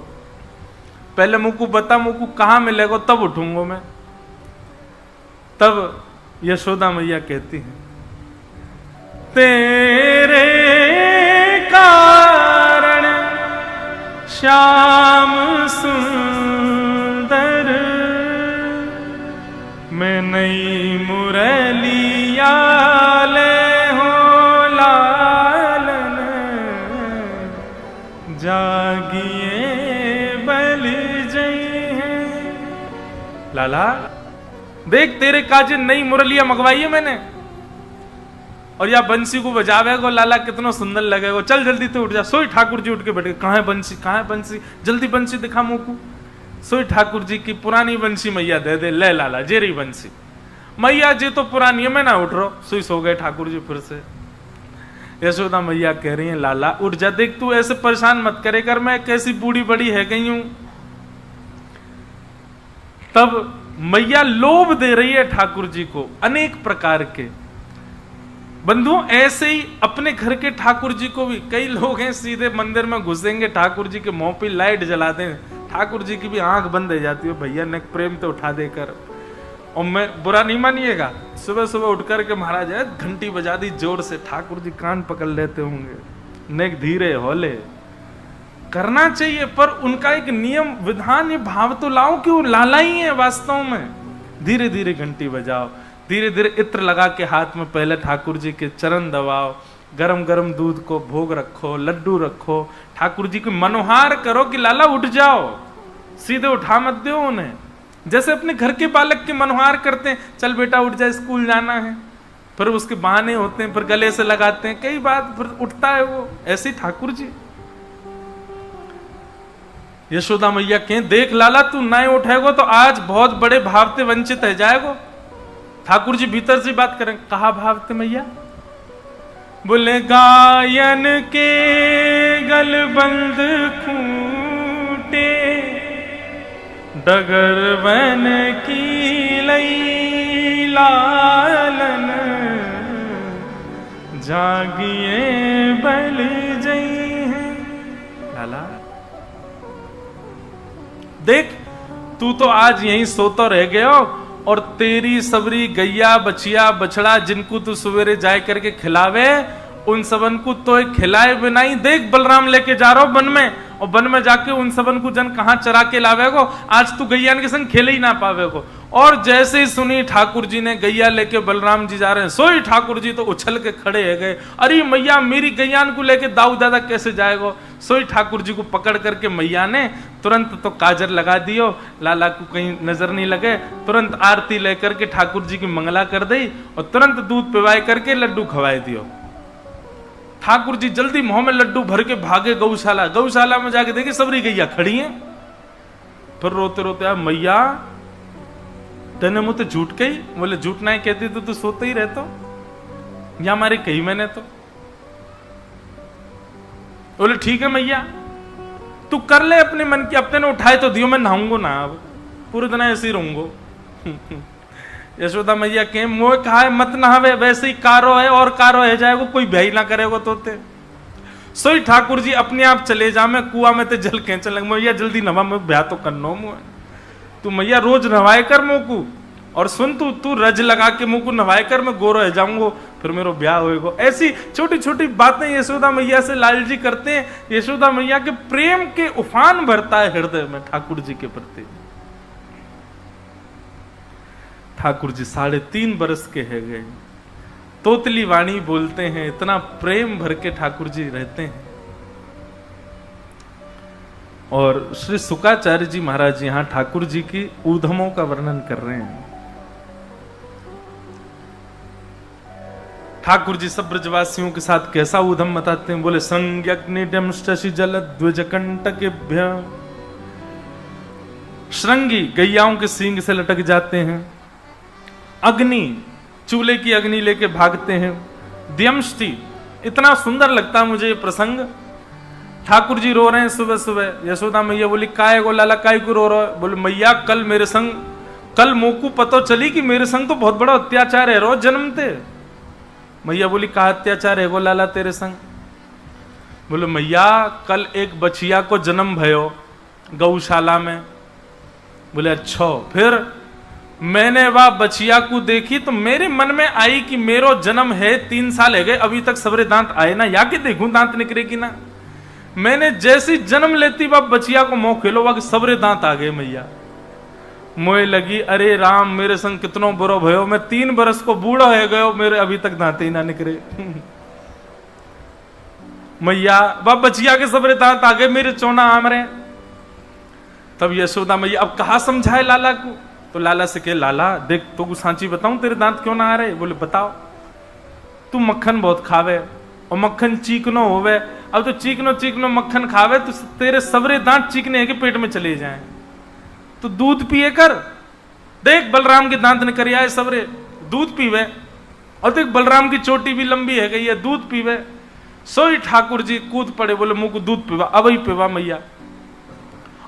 पहले मुझको बता मुझको कहाँ मिलेगा तब उठूंगो मैं। तब यशोदा मैया कहती है, तेरे कारण श्याम सुंदर मैं नई मुरलिया ले हो लालन, जागिए बल जई है। लाला देख तेरे काजे नई मुरलिया मंगवाई है मैंने, और या बंसी को बजावेगो लाला कितना सुंदर लगेगा। चल जल्दी तो उठ जा। सोई ठाकुर जी उठ के बैठे, कहाँ है बंसी, कहाँ है बंसी, जल्दी बंसी दिखा मुंह को। सोई ठाकुर जी की पुरानी बंसी मैया दे दे, ले लाला जेरी बंसी। मैया जी तो पुरानी है, मैं ना उठ रहा। सोई सो गए ठाकुर जी फिर से। यशोदा मैया कह रही है, लाला उठ जा, देख तू ऐसे परेशान मत करे कर, मैं कैसी बूढ़ी बड़ी है गई हूं। तब मैया लोभ दे रही है ठाकुर जी को अनेक प्रकार के। बंधुओं, ऐसे ही अपने घर के ठाकुर जी को भी कई लोग हैं सीधे मंदिर में घुसेंगे, ठाकुर जी के मुंह पे लाइट जला दें, ठाकुर जी की भी आंख बंद हो जाती है, भैया ने प्रेम तो उठा देकर। और मैं बुरा नहीं मानिएगा, सुबह सुबह उठ करके महाराज है घंटी बजा दी जोर से, ठाकुर जी कान पकड़ लेते होंगे, नेक धीरे होले करना चाहिए, पर उनका एक नियम विधान ये भाव तो लाओ कि वो लाला ही है वास्तव में। धीरे धीरे घंटी बजाओ, धीरे धीरे इत्र लगा के हाथ में पहले ठाकुर जी के चरण दबाओ, गरम गरम दूध को भोग रखो, लड्डू रखो, ठाकुर जी को मनोहार करो कि लाला उठ जाओ, सीधे उठा मत दो उन्हें। जैसे अपने घर के बालक के मनोहार करते हैं, चल बेटा उठ जा स्कूल जाना है, फिर उसके बहाने होते हैं, फिर गले से लगाते हैं, कई बात फिर उठता है वो। ऐसे ठाकुर जी यशोदा मैया कहें देख लाला तू ना उठेगो तो आज बहुत बड़े भाव से वंचित है जाएगो। ठाकुर जी भीतर से बात करें, कहा भाव थे मैया? बोले गायन के गलबंद खूटे, डगर बन की लई लालन, जागिए बल जई हैं। लाला देख तू तो आज यहीं सोता रह गया हो, और तेरी सबरी गैया बछिया बछड़ा जिनको तू सवेरे जाए करके खिलावे, उन सबन को तो खिलाए बिना ही देख बलराम लेके जा रहा हो वन में, और वन में जाके उन सबन को जन कहां चरा के लावेगो, आज तू गैया के संग खेले ही ना पावेगो। और जैसे ही सुनी ठाकुर जी ने गैया लेके बलराम जी जा रहे हैं, सोई ठाकुर जी तो उछल के खड़े है गए, अरे मैया मेरी गैया को लेके दाऊ दादा कैसे जाएगो। सोई ठाकुर जी को पकड़ करके मैया ने तुरंत तो काजर लगा दियो, लाला को कहीं नजर नहीं लगे, तुरंत आरती लेकर के ठाकुर जी की मंगला कर दी, और तुरंत दूध पिवाए करके लड्डू खवाए दियो। ठाकुर जी जल्दी मुंह में लड्डू भर के भागे गौशाला, गौशाला में जाके देखे सबरी गैया खड़ी है, फिर रोते रोते आ मैया तेने मुझे झूठ कही। बोले झूठ नहीं कहती तो तू सोते ही रहतो, या हमारी कही मैंने तो। बोले ठीक है मैया तू कर ले अपने मन की, अपने ने उठाए तो दियो, मैं नहाऊंगो ना, अब पूरे दिन ऐसे ही रहूंगो। यशोदा मैया के मोह कहा है मत नहावे, वैसे ही कारो है और कारो है जाएगो, कोई भय ना करेगो तोते। सोई ठाकुर जी अपने आप चले जा, मैं कुआ में ते जल खेच लग, मैया जल्दी नवा मैं ब्याह तो करनो मुँह, तू मैया रोज नवाए कर मुँह को, और सुन तू रज लगा के मुँह को नवाए कर, मैं गोरो रह जाऊंगो, फिर मेरा ब्याह होएगो। ऐसी छोटी छोटी बातें यशोदा मैया से लाल जी करते हैं। यशोदा मैया के प्रेम के उफान भरता है हृदय में ठाकुर जी के प्रति। ठाकुर जी 3.5 बरस के है गए, तोतली वाणी बोलते हैं, इतना प्रेम भर के ठाकुर जी रहते हैं। और श्री सुकाचार्य जी महाराज यहां ठाकुर जी की ऊधमों का वर्णन कर रहे हैं। ठाकुर जी सब ब्रजवासियों के साथ कैसा ऊधम बताते हैं। बोले संज्ञग्निडम शशि जल द्विजकंटकेभ्य, श्रृंगी गैयाओं के सींग से लटक जाते हैं, अग्नि चूल्हे की अग्नि लेके भागते हैं, द्यमष्टि, इतना सुंदर लगता है मुझे ये प्रसंग। ठाकुर जी रो रहे हैं सुबह सुबह। यशोदा मैया बोली काय गो लाला काय को रो रहा है? बोले मैया कल मेरे संग, कल मोकू पतो चली कि मेरे संग तो बहुत बड़ा अत्याचार है रो जन्मते। मैया बोली कहा अत्याचार है गो लाला तेरे संग? बोले मैया कल एक बछिया को जन्म भयो गौशाला में। बोले अच्छा, फिर मैंने वह बछिया को देखी तो मेरे मन में आई कि मेरो जन्म है 3 साल है गए, अभी तक सबरे दांत आए ना, या कि देखूं दांत निकलेगी ना। मैंने जैसी जन्म लेती वह बछिया को मुंह खेलो वह सबरे दांत आ गए। मैया मोए लगी अरे राम मेरे संग कितनो बुरो भयो, मैं 3 बरस को बूढ़ा है गयो, मेरे अभी तक दांत ही ना निकले। मैया वह बछिया के सबरे दांत आ गए, मेरे चोना आम रहे। तब यशोदा मैया अब कहा समझाए लाला को। तो लाला से कहे लाला देख तो को सांची बताऊं तेरे दांत क्यों ना आ रहे? बोले बताओ। तू मक्खन बहुत खावे और मक्खन चीकनो होवे, अब तो चीकनो मक्खन खावे तो तेरे सबरे दांत चीकने के पेट में चले जाएं। तो दूध पिए कर, देख बलराम के दांत निकल आए सबरे, दूध पीवे। और देख बलराम की चोटी भी लंबी है गई है, दूध पीवे। सोई ठाकुर जी कूद पड़े, बोले मुंह को दूध पीवा, अब ही पीवा मैया।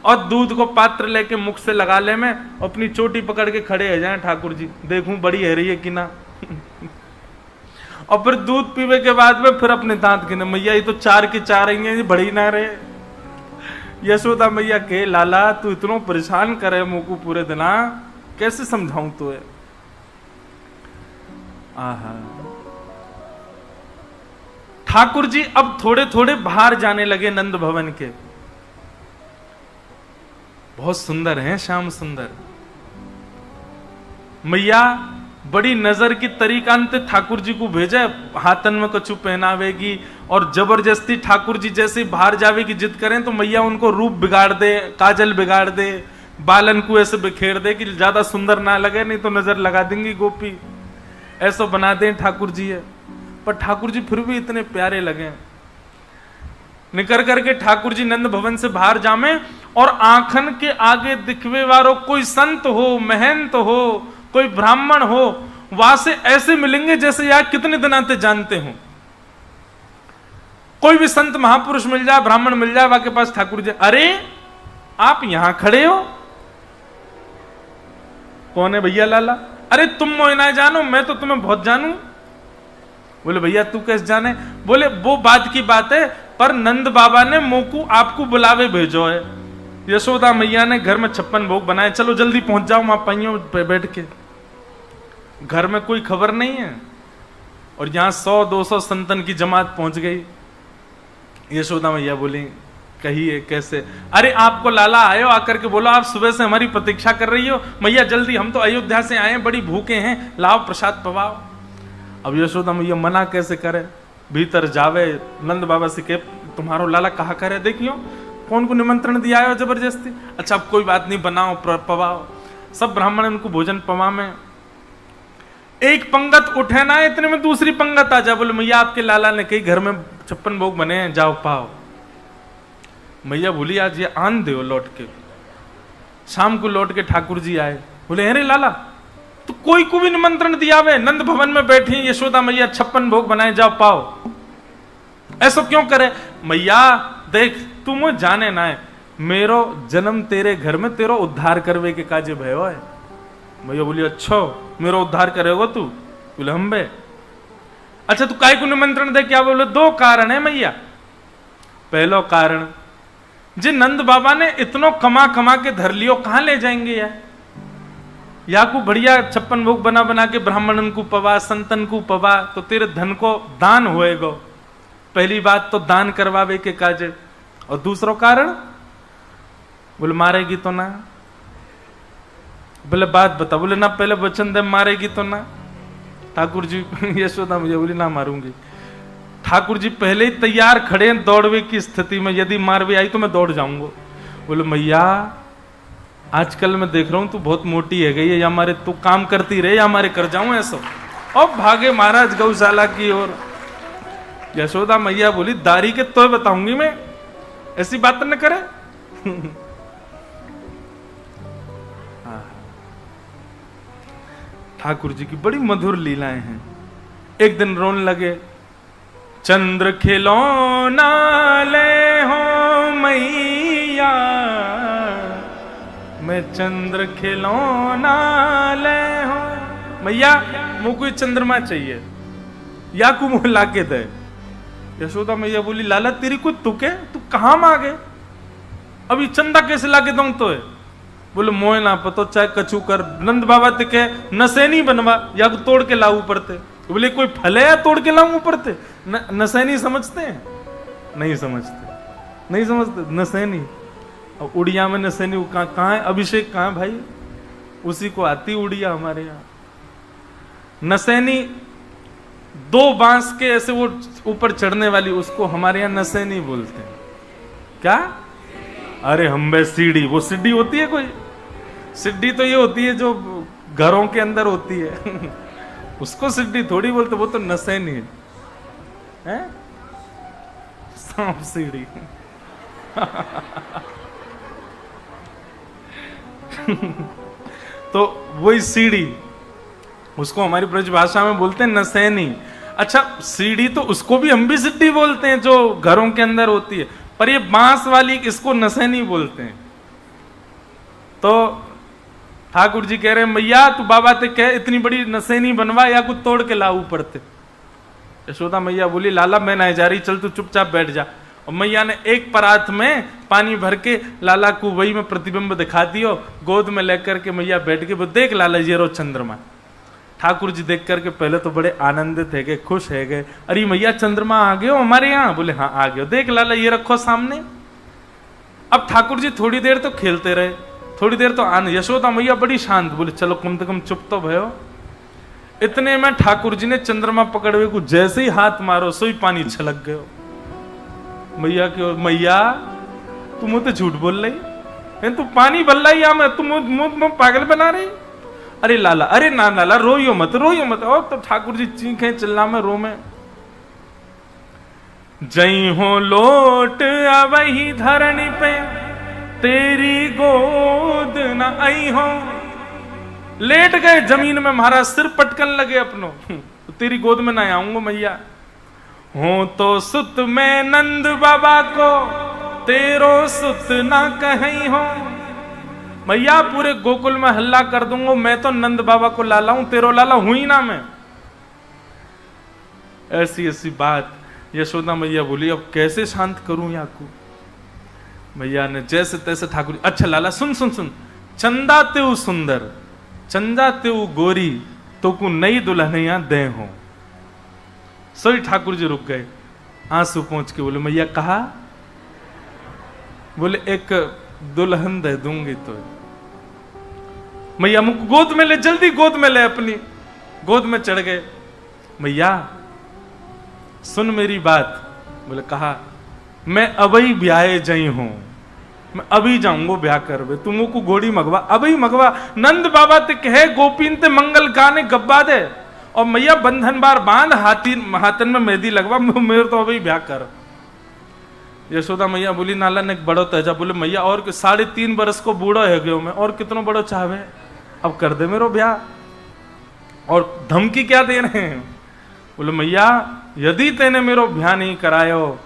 और दूध को पात्र लेके मुख से लगा ले में, अपनी चोटी पकड़ के खड़े हो जाए ठाकुर जी, देखूं बड़ी है रही है कि ना। और फिर दूध पीवे के बाद में फिर अपने दांत गिने, मैया ये तो 4 की 4 ही है, बड़ी ना रहे। यशोदा मैया के लाला तू इतना परेशान करे मुझको पूरे दिना, कैसे समझाऊं तो है। आहा, ठाकुर जी अब थोड़े थोड़े बाहर जाने लगे नंद भवन के। बहुत सुंदर हैं श्याम सुंदर। मैया बड़ी नजर की तरीकांत ठाकुर जी को भेजा, हाथन में कछु पहनावेगी और जबरदस्ती ठाकुर जी जैसे बाहर जावेगी जिद करें तो मैया उनको रूप बिगाड़ दे, काजल बिगाड़ दे, बालन को ऐसे बिखेर दे कि ज्यादा सुंदर ना लगे, नहीं तो नजर लगा देंगी गोपी, ऐसा बना दे ठाकुर जी है। पर ठाकुर जी फिर भी इतने प्यारे लगे। निकल करके ठाकुर जी नंद भवन से बाहर जामे और आंखन के आगे दिखवे वारो कोई संत हो, महंत हो, कोई ब्राह्मण हो, वहां से ऐसे मिलेंगे जैसे यार कितने दिन आते जानते हो। कोई भी संत महापुरुष मिल जाए, ब्राह्मण मिल जाए, वहां के पास ठाकुर जी, अरे आप यहां खड़े हो, कौन है भैया लाला? अरे तुम मोह ना जानो, मैं तो तुम्हें बहुत जानू। बोले भैया तू कैसे जाने? बोले वो बात की बात है, पर नंद बाबा ने मोकू आपको बुलावे भेजो है। यशोदा मैया ने घर में 56 भोग बनाए, चलो जल्दी पहुंच जाओ वहां पहियों पे बैठ के। घर में कोई खबर नहीं है और यहां 100-200 संतन की जमात पहुंच गई। यशोदा मैया बोली कहिए कैसे? अरे आपको लाला आयो, आकर के बोलो आप सुबह से हमारी प्रतीक्षा कर रही हो। मैया जल्दी, हम तो अयोध्या से आए, बड़ी भूखे हैं, लाओ प्रसाद पवाओ। अब यशोदा मैया मना कैसे करे, भीतर जावे, नंद बाबा से के तुम्हारो लाला कहा करे, देखियो कौन को निमंत्रण दिया है जबरदस्ती। अच्छा अब कोई बात नहीं, बनाओ पवाओ। सब ब्राह्मण उनको भोजन पवा में, एक पंगत उठे ना इतने में दूसरी पंगत आ जा। बोले मैया आपके लाला ने कही घर में 56 भोग बने हैं, जाओ पाओ। मैया बोली आज ये आन दो लौट के। शाम को लौट के ठाकुर जी आए, बोले अरे लाला तो कोई को भी निमंत्रण दिया वे, नंद भवन में बैठी यशोदा मैया 56 भोग बनाए, जाओ पाओ। ऐसा क्यों करे? मैया देख तू मुझे जाने ना है, मेरो जन्म तेरे घर में तेरो उद्धार करवे के काजे भयो है। मैया बोली अच्छा मेरो उद्धार करेगा तू? बोले हम बे। अच्छा तू काय को निमंत्रण दे? क्या? बोले 2 कारण है मैया। पहलो कारण, जे नंद बाबा ने इतनो कमा कमा के धर लियो, कहां ले जाएंगे यार? या को बढ़िया 56 भोग बना बना के ब्राह्मणन को पवा, संतन को पवा, तो तेरे धन को दान होएगो। पहली बात तो दान करवावे के काजे। और दूसरो कारण, बोले मारेगी तो ना। बोले बात बता। बोले ना पहले वचन दे, मारेगी तो ना। ठाकुर जी यशोदा मुझे बोली ना मारूंगी। ठाकुर जी पहले ही तैयार खड़े हैं दौड़वे की स्थिति में, यदि मारवे आई तो मैं दौड़ जाऊंगा। बोले मैया आजकल मैं देख रहा हूं तू बहुत मोटी है गई है, या हमारे तू काम करती रहे या हमारे कर जाऊं ऐसा। और भागे महाराज गौशाला की ओर। यशोदा मैया बोली दारी के तो बताऊंगी मैं, ऐसी बात न करे। ठाकुर जी की बड़ी मधुर लीलाएं हैं। एक दिन रोने लगे, चंद्र खिलौना ले हो मैया, मैं चंद्र खिलौना ले हो मैया, मुझे कोई चंद्रमा चाहिए या को मुंह लाके दे। यशोदा मैया बोली लाला तेरी कोई तुके, तू कहां मांगे? अभी चंदा कैसे लाके दूं तो है? बोले मोह ना पतो, चाहे कछु कर। नंद बाबा तिके नसैनी बनवा या को तोड़ के लाऊ पड़ते। बोले कोई फल है तोड़ के लाऊ पड़ते? नसैनी समझते हैं? नहीं समझते, नहीं समझते नसैनी। और उड़िया में नसैनी कहाँ है? अभिषेक कहाँ है भाई? उसी को आती उड़िया हमारे यहाँ। नसैनी 2 बांस के ऐसे वो ऊपर चढ़ने वाली, उसको हमारे यहाँ नसैनी बोलते हैं। क्या? अरे हम बे सीढ़ी, वो सीढ़ी होती है कोई? सीढ़ी तो ये होती है जो घरों के अंदर होती है। उसको सीढ़ी थोड़ी बोलते, वो तो नसैनी है। सांप सीढ़ी। तो वही सीढ़ी, उसको हमारी ब्रज भाषा में बोलते हैं नसैनी। अच्छा सीढ़ी तो उसको भी हम भी सीढ़ी बोलते हैं जो घरों के अंदर होती है, पर ये बांस वाली इसको नसैनी बोलते हैं। तो ठाकुर जी कह रहे मैया तू बाबा ते कह इतनी बड़ी नसेनी बनवा या कुछ तोड़ के लाऊ पड़ते। यशोदा मैया बोली लाला मैं नहीं जा रही, चल तू चुपचाप बैठ जा। और मैया ने एक परात में पानी भर के लाला को वही में प्रतिबिंब दिखा दियो, गोद में लेकर के मैया बैठ के वो देख लाला ये रो चंद्रमा। ठाकुर जी देख करके पहले तो बड़े आनंदित है गए, खुश है गए, अरे मैया चंद्रमा आ गए हो हमारे यहाँ? बोले हाँ आ गए। देख लाला ये रखो सामने। अब ठाकुर जी थोड़ी देर तो खेलते रहे, थोड़ी देर तो यशोदा मैया बड़ी शांत, बोले चलो कम से कम चुप तो भयो। इतने में ठाकुर जी ने चंद्रमा पकड़ हुए को जैसे ही हाथ मारो सोई पानी छलक गयो। मैया की ओर, मैया तुम मुझे झूठ बोल रही, तू पानी बल्ला या मैं तुम पागल बना रही? अरे लाला, अरे ना लाला रोइयो मत, रोइयो मत। और तो ठाकुर जी चीखे चिल्ला में रो में। जई हो लोट वही धरणी पे तेरी गोद न आई हो। लेट गए जमीन में, महाराज सिर पटकन लगे अपनों, तो तेरी गोद में ना आऊंगा मैया। हो तो सुत में नंद बाबा को तेरो सुत ना कहीं हो। मैया पूरे गोकुल में हल्ला कर दूंगा, मैं तो नंद बाबा को लाला हूं, तेरो लाला हुई ना मैं। ऐसी ऐसी बात यशोदा मैया बोली अब कैसे शांत करूं या को। मैया ने जैसे तैसे ठाकुर, अच्छा लाला सुन सुन सुन, चंदा तेऊ सुंदर चंदा तेऊ गोरी तो को नई दुल्हनिया दे हो। सही ठाकुर जी रुक गए, आंसू पहुंच के बोले मैया कहा? बोले एक दुल्हन दे दूंगी तो। मैया मुझ गोद में ले, जल्दी गोद में ले, अपनी गोद में चढ़ गए। मैया सुन मेरी बात। बोले कहा? मैं अबई ब्याहे जई हूं, मैं अभी जाऊंगो ब्याह करवे, तुमको को घोड़ी मगवा, अभी मगवा। नंद बाबा ते कहे गोपीन ते मंगल गाने गब्बा दे, और मैया बंधन बार बांध, हाथन में मेहंदी लगवा, मेरे तो अभी ब्याह कर। यशोदा मैया बोली नाला ने बड़ो तेजा। बोले मैया और 3.5 बरस को बूढ़ो है गयो मैं, और कितनो बड़ो चाहे, अब कर दे मेरो ब्याह। और धमकी क्या दे रहे हैं? बोले मैया यदि तेने मेरो ब्याह नहीं करायो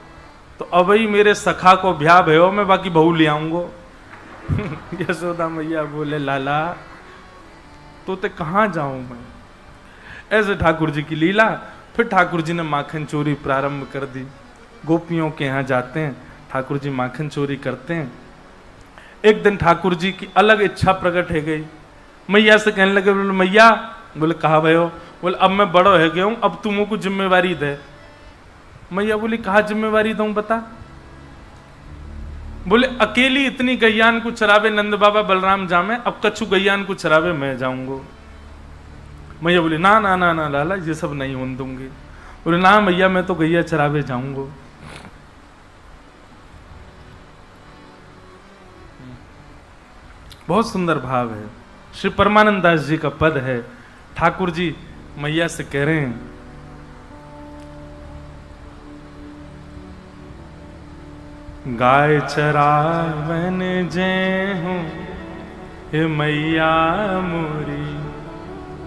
तो अब ही मेरे सखा को ब्याह भयो, मैं बाकी बहू ले आऊंगो। यशोदा मैया बोले लाला तो ते कहां जाऊं मैं। ऐसे ठाकुर जी की लीला। फिर ठाकुर जी ने माखन चोरी प्रारंभ कर दी। गोपियों के यहाँ जाते हैं, ठाकुर जी माखन चोरी करते हैं। एक दिन ठाकुर जी की अलग इच्छा प्रकट है गई। मैया से कहने लगे, बोले मैया, बोले कहा भयो? बोले अब मैं बड़ो है गया हूं, अब तुमको जिम्मेवारी दे। मैया बोली कहा जिम्मेवारी दूं बता? बोले अकेली इतनी गैयान को चरावे नंद बाबा बलराम जामे, अब कछु गैयान को चरावे मैं जाऊंगो। मैया बोली ना ना ना ना लाला ये सब नहीं होने दूंगी। बोले ना मैया मैं तो गैया चरावे जाऊंगो। बहुत सुंदर भाव है, श्री परमानंद दास जी का पद है। ठाकुर जी मैया से कह रहे हैं, गाय चरावन जय हूँ हे मैया मोरी,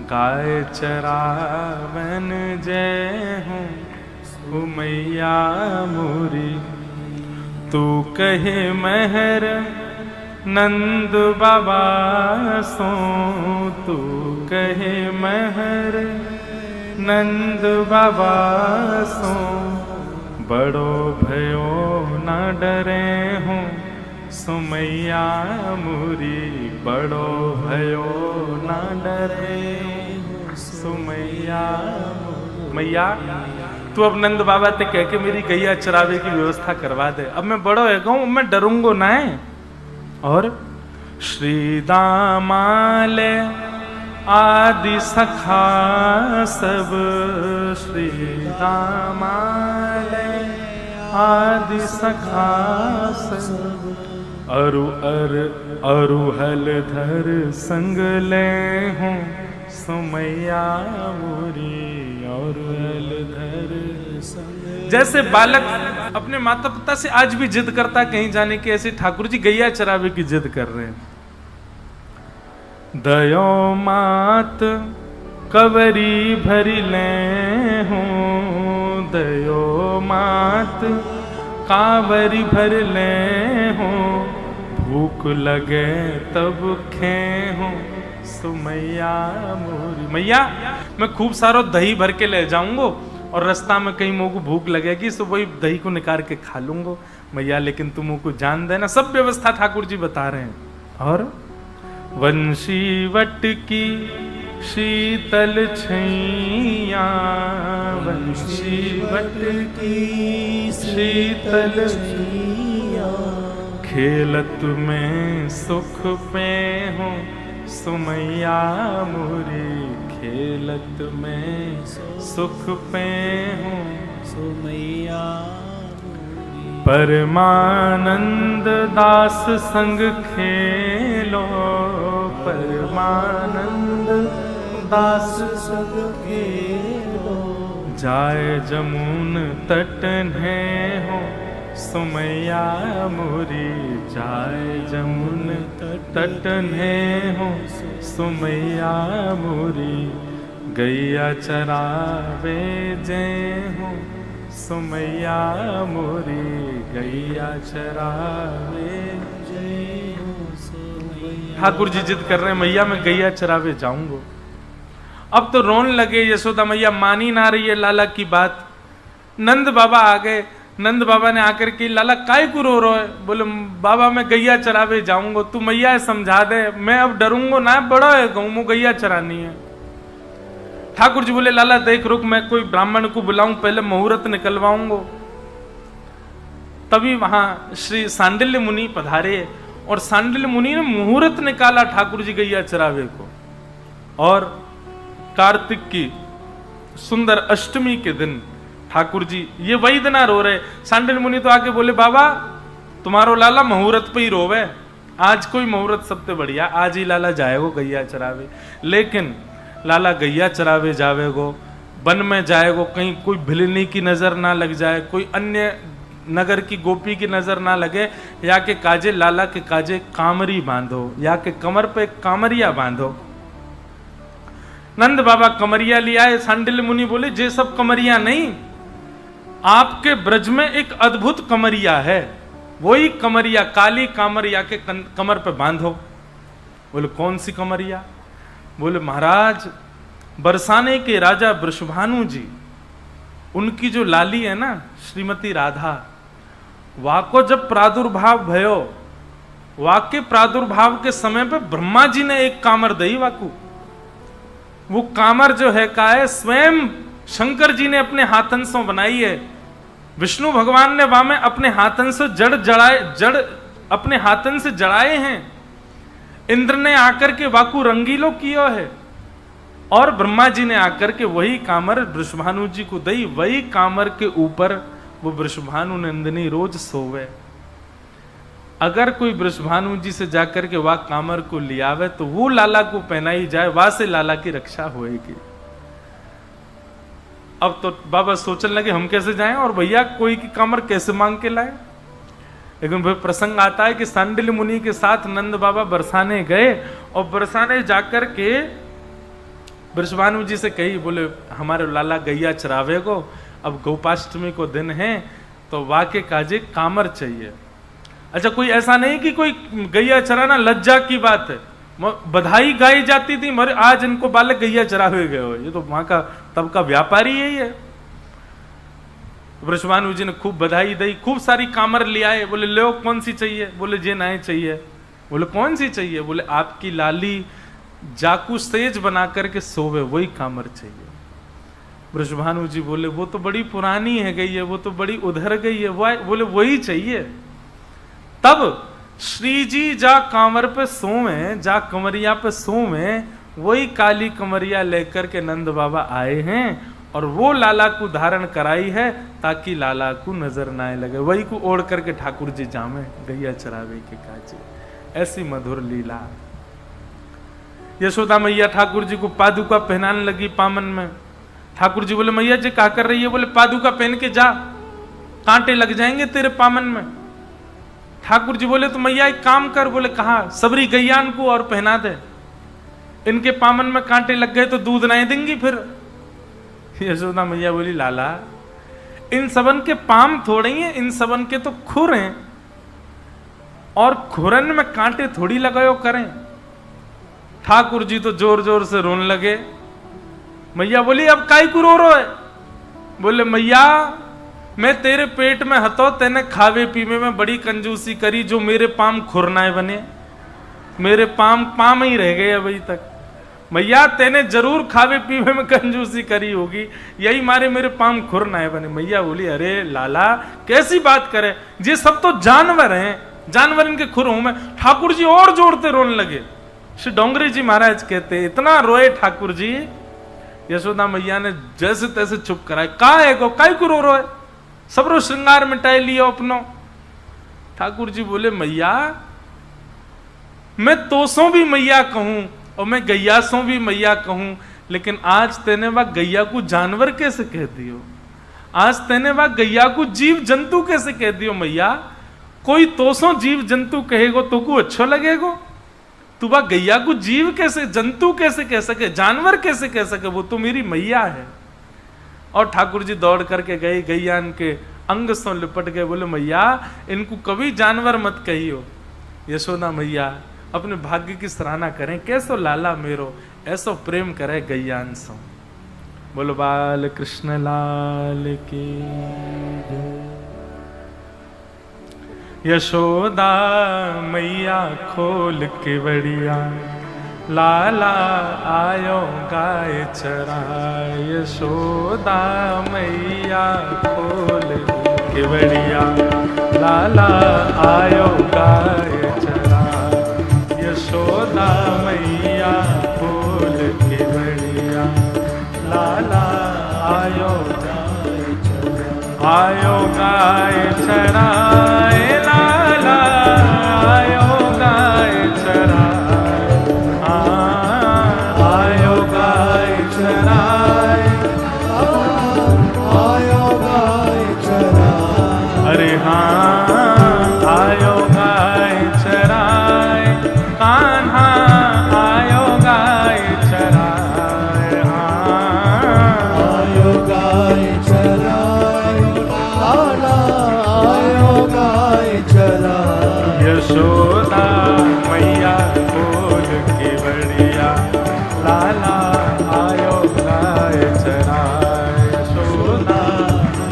गाय चरावन जय हूँ ओ मैया मोरी। तू कहे महर नंद बाबा सो, तू कहे महर नंद बाबा सो। बड़ो भयो न डरे हूँ सुमैया मोरी, बड़ो भयो न डरे सुमैया। मैया तू अब नंद बाबा ते कह के मेरी गैया चरावे की व्यवस्था करवा दे, अब मैं बड़ो है गऊ, मैं डरूंगो ना है। और श्री दामाले आदि सखा सब, श्री दामाले आदि सखा सब। अरु हल धर संग ले हूँ सुमैया मोरी, और हल धर संग। जैसे बालक अपने माता पिता से आज भी जिद करता कहीं जाने की, ऐसे ठाकुर जी गैया चरावे की जिद कर रहे हैं। दयो मात कवरी भरी ले हूँ, दयो मात कावरी भर ले हूँ। भूख लगे तब खेहूं सो मैया मोरी। मैया मैं खूब सारो दही भर के ले जाऊंगो और रास्ता में कहीं मुंह को भूख लगेगी तो वही दही को निकाल के खा लूंगो मैया, लेकिन तुम मुंह को जान देना। सब व्यवस्था ठाकुर जी बता रहे हैं। और वंशी वट की शीतल छैया, वंशी वट की शीतल छैया, खेलत में सुख पे हूँ सुमैया मोरी, खेलत में सुख पे हूँ सुमैया। परमानंद दास संग खेलो, परमानंद दास संग खेलो, जाए जमुन तटने हो सुमैया मोरी, जाए जमुन तटने हो सुमैया मोरी, गैया चरावे जय हो सुमैया मोरी, गैया चरावे जय हो सुमैया। ठाकुर जी जिद कर रहे हैं मैया मैं गैया चरावे जाऊंगा। अब तो रोन लगे यशोदा मैया, मानी ना रही है लाला की बात। नंद बाबा आ गए, नंद बाबा ने आकर के लाला काय को रो रहे है? बोले बाबा मैं गैया चरावे जाऊंगा, तू मैया समझा दे, मैं अब डरूंगा ना, बड़ा है गऊ गैया चरानी है। ठाकुर जी बोले लाला देख रुक, मैं कोई ब्राह्मण को बुलाऊं, पहले मुहूर्त निकलवाऊंगा। तभी वहां श्री सांडिल्य मुनि पधारे और सांडिल्य मुनि ने मुहूर्त निकाला ठाकुर जी गैया चरावे को। और कार्तिक की सुंदर अष्टमी के दिन ठाकुर जी ये वही दिन रो रहे। सांडिल्य मुनि तो आके बोले बाबा तुम्हारो लाला मुहूर्त पे ही रोवे, आज कोई मुहूर्त सबसे बढ़िया, आज ही लाला जाएगो गैया चरावे। लेकिन लाला गैया चरावे जावेगो, वन में जाएगो, कहीं कोई भिलनी की नजर ना लग जाए, कोई अन्य नगर की गोपी की नजर ना लगे, या के काजे लाला के काजे कामरी बांधो, या के कमर पे कामरिया बांधो। नंद बाबा कमरिया लिया है। सांडिल्य मुनि बोले जे सब कमरिया नहीं, आपके ब्रज में एक अद्भुत कमरिया है, वही कमरिया काली कामरिया के कमर पे बांधो। बोले कौन सी कमरिया? बोले महाराज बरसाने के राजा वृषभानु जी, उनकी जो लाली है ना श्रीमती राधा, वाको जब प्रादुर्भाव भयो, वाके प्रादुर्भाव के समय पे ब्रह्मा जी ने एक कामर दई वाकू। वो कामर जो है का है स्वयं शंकर जी ने अपने हाथन से बनाई है। विष्णु भगवान ने वहां में अपने हाथन से जड़ अपने हाथन से जड़ाए हैं। इंद्र ने आकर के वाकू रंगीलो किया है और ब्रह्मा जी ने आकर के वही कामर वृषभानु जी को दई। वही कामर के ऊपर वो वृषभानु नंदिनी रोज सोवे। अगर कोई वृषभानु जी से जाकर के वह कामर को लियावे तो वो लाला को पहनाई जाए, वहां से लाला की रक्षा होएगी। अब तो बाबा सोचने लगे हम कैसे जाएं और भैया कोई की कामर कैसे मांग के लाए। लेकिन फिर प्रसंग आता है कि सांडिल्य मुनि के साथ नंद बाबा बरसाने गए और बरसाने जाकर के वृषभानु जी से कही, बोले हमारे लाला गैया चरावे को, अब गोपाष्टमी को दिन है तो वाके काजे कामर चाहिए। अच्छा कोई ऐसा नहीं कि कोई गैया चराना लज्जा की बात है, बधाई गाई जाती थी मरे आज इनको बालक गैया चरावे गए हो, ये तो वहां का तब का व्यापारी यही है। वृषभानु जी ने खूब बधाई दी, खूब सारी कामर ले आए। बोले लो कौन सी चाहिए? बोले जे नाए चाहिए। बोले कौन सी चाहिए? बोले आपकी लाली जाकू सेज बना करके सोवे वही कामर चाहिए। वृषभानु जी बोले वो तो बड़ी पुरानी है गई है, वो तो बड़ी उधर गई है, बोले वही चाहिए। तब श्री जी जा कांवर पे सोवे, जा कमरिया पे सोवे, वही काली कमरिया लेकर के नंद बाबा आए हैं और वो लाला को धारण कराई है ताकि लाला को नजर ना आए लगे। वही को ओढ़ करके ठाकुर जी जामे गैया चरावे के काजे। ऐसी मधुर लीला। यशोदा मैया ठाकुर जी को पादुका पहनाने लगी पामन में। ठाकुर जी बोले मैया जी क्या कर रही है? बोले पादुका पहन के जा, कांटे लग जाएंगे तेरे पामन में। ठाकुर जी बोले तो मैया एक काम कर। बोले कहा? सबरी गैयान को और पहना दे, इनके पामन में कांटे लग गए तो दूध नहीं देंगी फिर। यशोदा मैया बोली लाला इन सबन के पाम थोड़े हैं, इन सबन के तो खुर हैं। और खुरन में कांटे थोड़ी लगायो करें। ठाकुर जी तो जोर जोर से रोने लगे। मैया बोली अब काई को रो रहे? बोले मैया मैं तेरे पेट में हतो, तेने खावे पीवे में बड़ी कंजूसी करी, जो मेरे पाम खुरनाए बने, मेरे पाम ही रह गए अभी तक। मैया तेने जरूर खावे पीवे में कंजूसी करी होगी, यही मारे मेरे पाम खुरनाए बने। मैया बोली अरे लाला कैसी बात करे, ये सब तो जानवर हैं, जानवर इनके खुर हूं मैं। ठाकुर जी और जोर से रोने लगे। श्री डोंगरी जी महाराज कहते इतना रोए ठाकुर जी, यशोदा मैया ने जैसे तैसे चुप कराए। का है को काई को रो रो है, सबरो श्रृंगार मिटाए लियो अपनो। ठाकुर जी बोले मैया मैं तोसों भी मैया कहूं और मैं गैयासों भी मैया कहूं, लेकिन आज तेने वह गैया को जानवर कैसे कह दियो, आज तेने वह गैया को जीव जंतु कैसे कह दियो। मैया कोई तोसों जीव जंतु कहेगो तो को अच्छो लगेगो, तू वह गैया को जीव कैसे जंतु कैसे कह सके, जानवर कैसे कह सके, वो तो मेरी मैया है। और ठाकुर जी दौड़ करके गए, गैया इनके अंग से लिपट गए। बोले मैया इनको कभी जानवर मत कहियो। यशोदा मैया अपने भाग्य की सराहना करें, कैसो लाला मेरो ऐसो प्रेम करे गैयान सो। बोलो बाल कृष्ण लाल की जय। यशोदा मैया खोल के बढ़िया, लाला आयो गाय चराय। यशोदा मैया खोल के बढ़िया, लाला आयो गाय चराय। यशोदा मैया खोल के बढ़िया, लाला आयो गाय चराय। आयो गाय चराय, लाला आयो गाय चराय। आयो गाय चराय, आयो गाय चराय। अरे हाँ आयो गाय चराय, कान्हा आयो गाय चराय। आयो गाय चराय, लाला आयो गाय चराय। यशोदा मैया खोल के बढ़िया, लाला आयो गाय चराय। यशोदा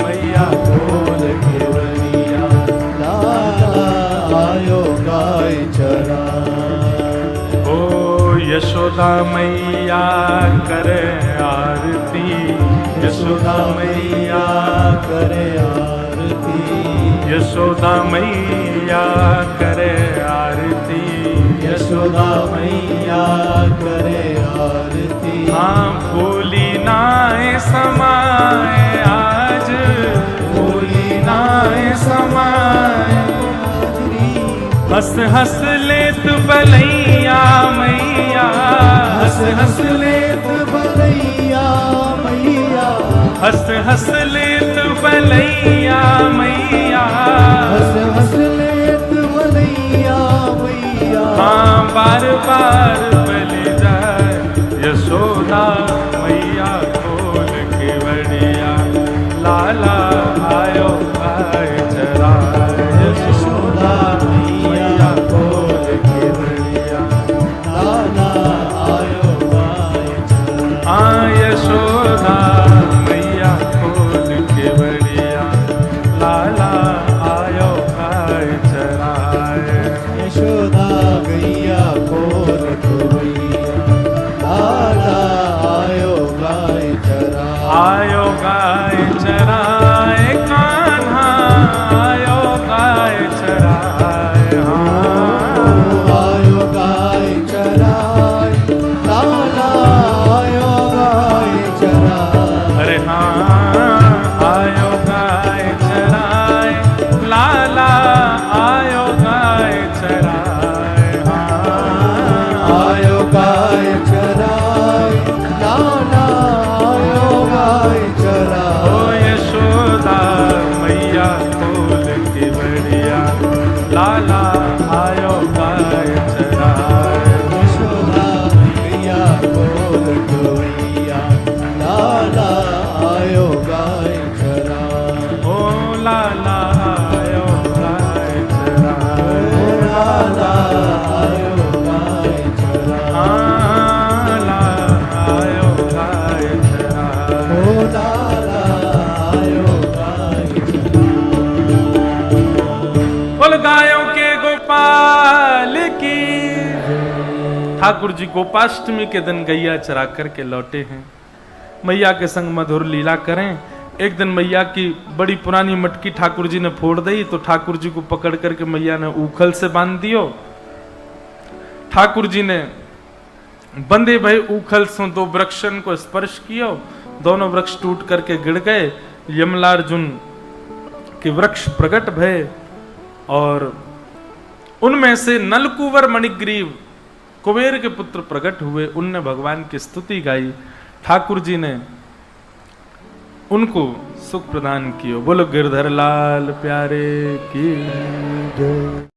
मैया खोल के बढ़िया, लाला आयो गाय चराय। ओ यशोदा मैया करे आरती, यशोदा मैया करे आरती। यशोदा मैया करे आरती। यशोदा मैया करे आरती। हाँ भूली नाए समाए आज, भूली नाए समाए। हंस हंस लेत बलैया मैया, हंस हंस लेत बलैया मैया। हंस हंस लेत बलैया मैया। हंस हंस लेत बलैया मैया। हाँ बार बार बलि जाए, यशोदा मैया खोल के बढ़िया, लाला आयो गाय चराय। यशोदा मैया खोल के बढ़िया, लाला आयो गाय चराय। हाँ यशोदा मैया खोल के बढ़िया, लाला आयो गाय चराय। यशोदा गैया खोल के बढ़िया, लाला आयो गाय चराय। आयो गाय चराय, ठाकुर जी गोपाष्टमी के दिन गैया चरा करके लौटे हैं। मैया के संग मधुर लीला करें। एक दिन मैया की बड़ी पुरानी मटकी ठाकुर जी ने फोड़ दी, तो ठाकुर जी को पकड़ करके मैया ने ऊखल से बांध दियो। ठाकुर जी ने बंधे भय ऊखल से दो वृक्षन को स्पर्श कियो, दोनों वृक्ष टूट करके गिर गए। यमलार्जुन के वृक्ष प्रकट भय और उनमें से नलकुवर मणिग्रीव कुबेर के पुत्र प्रकट हुए। उनने भगवान की स्तुति गाई। ठाकुर जी ने उनको सुख प्रदान किया। बोलो गिरधर लाल प्यारे की जय।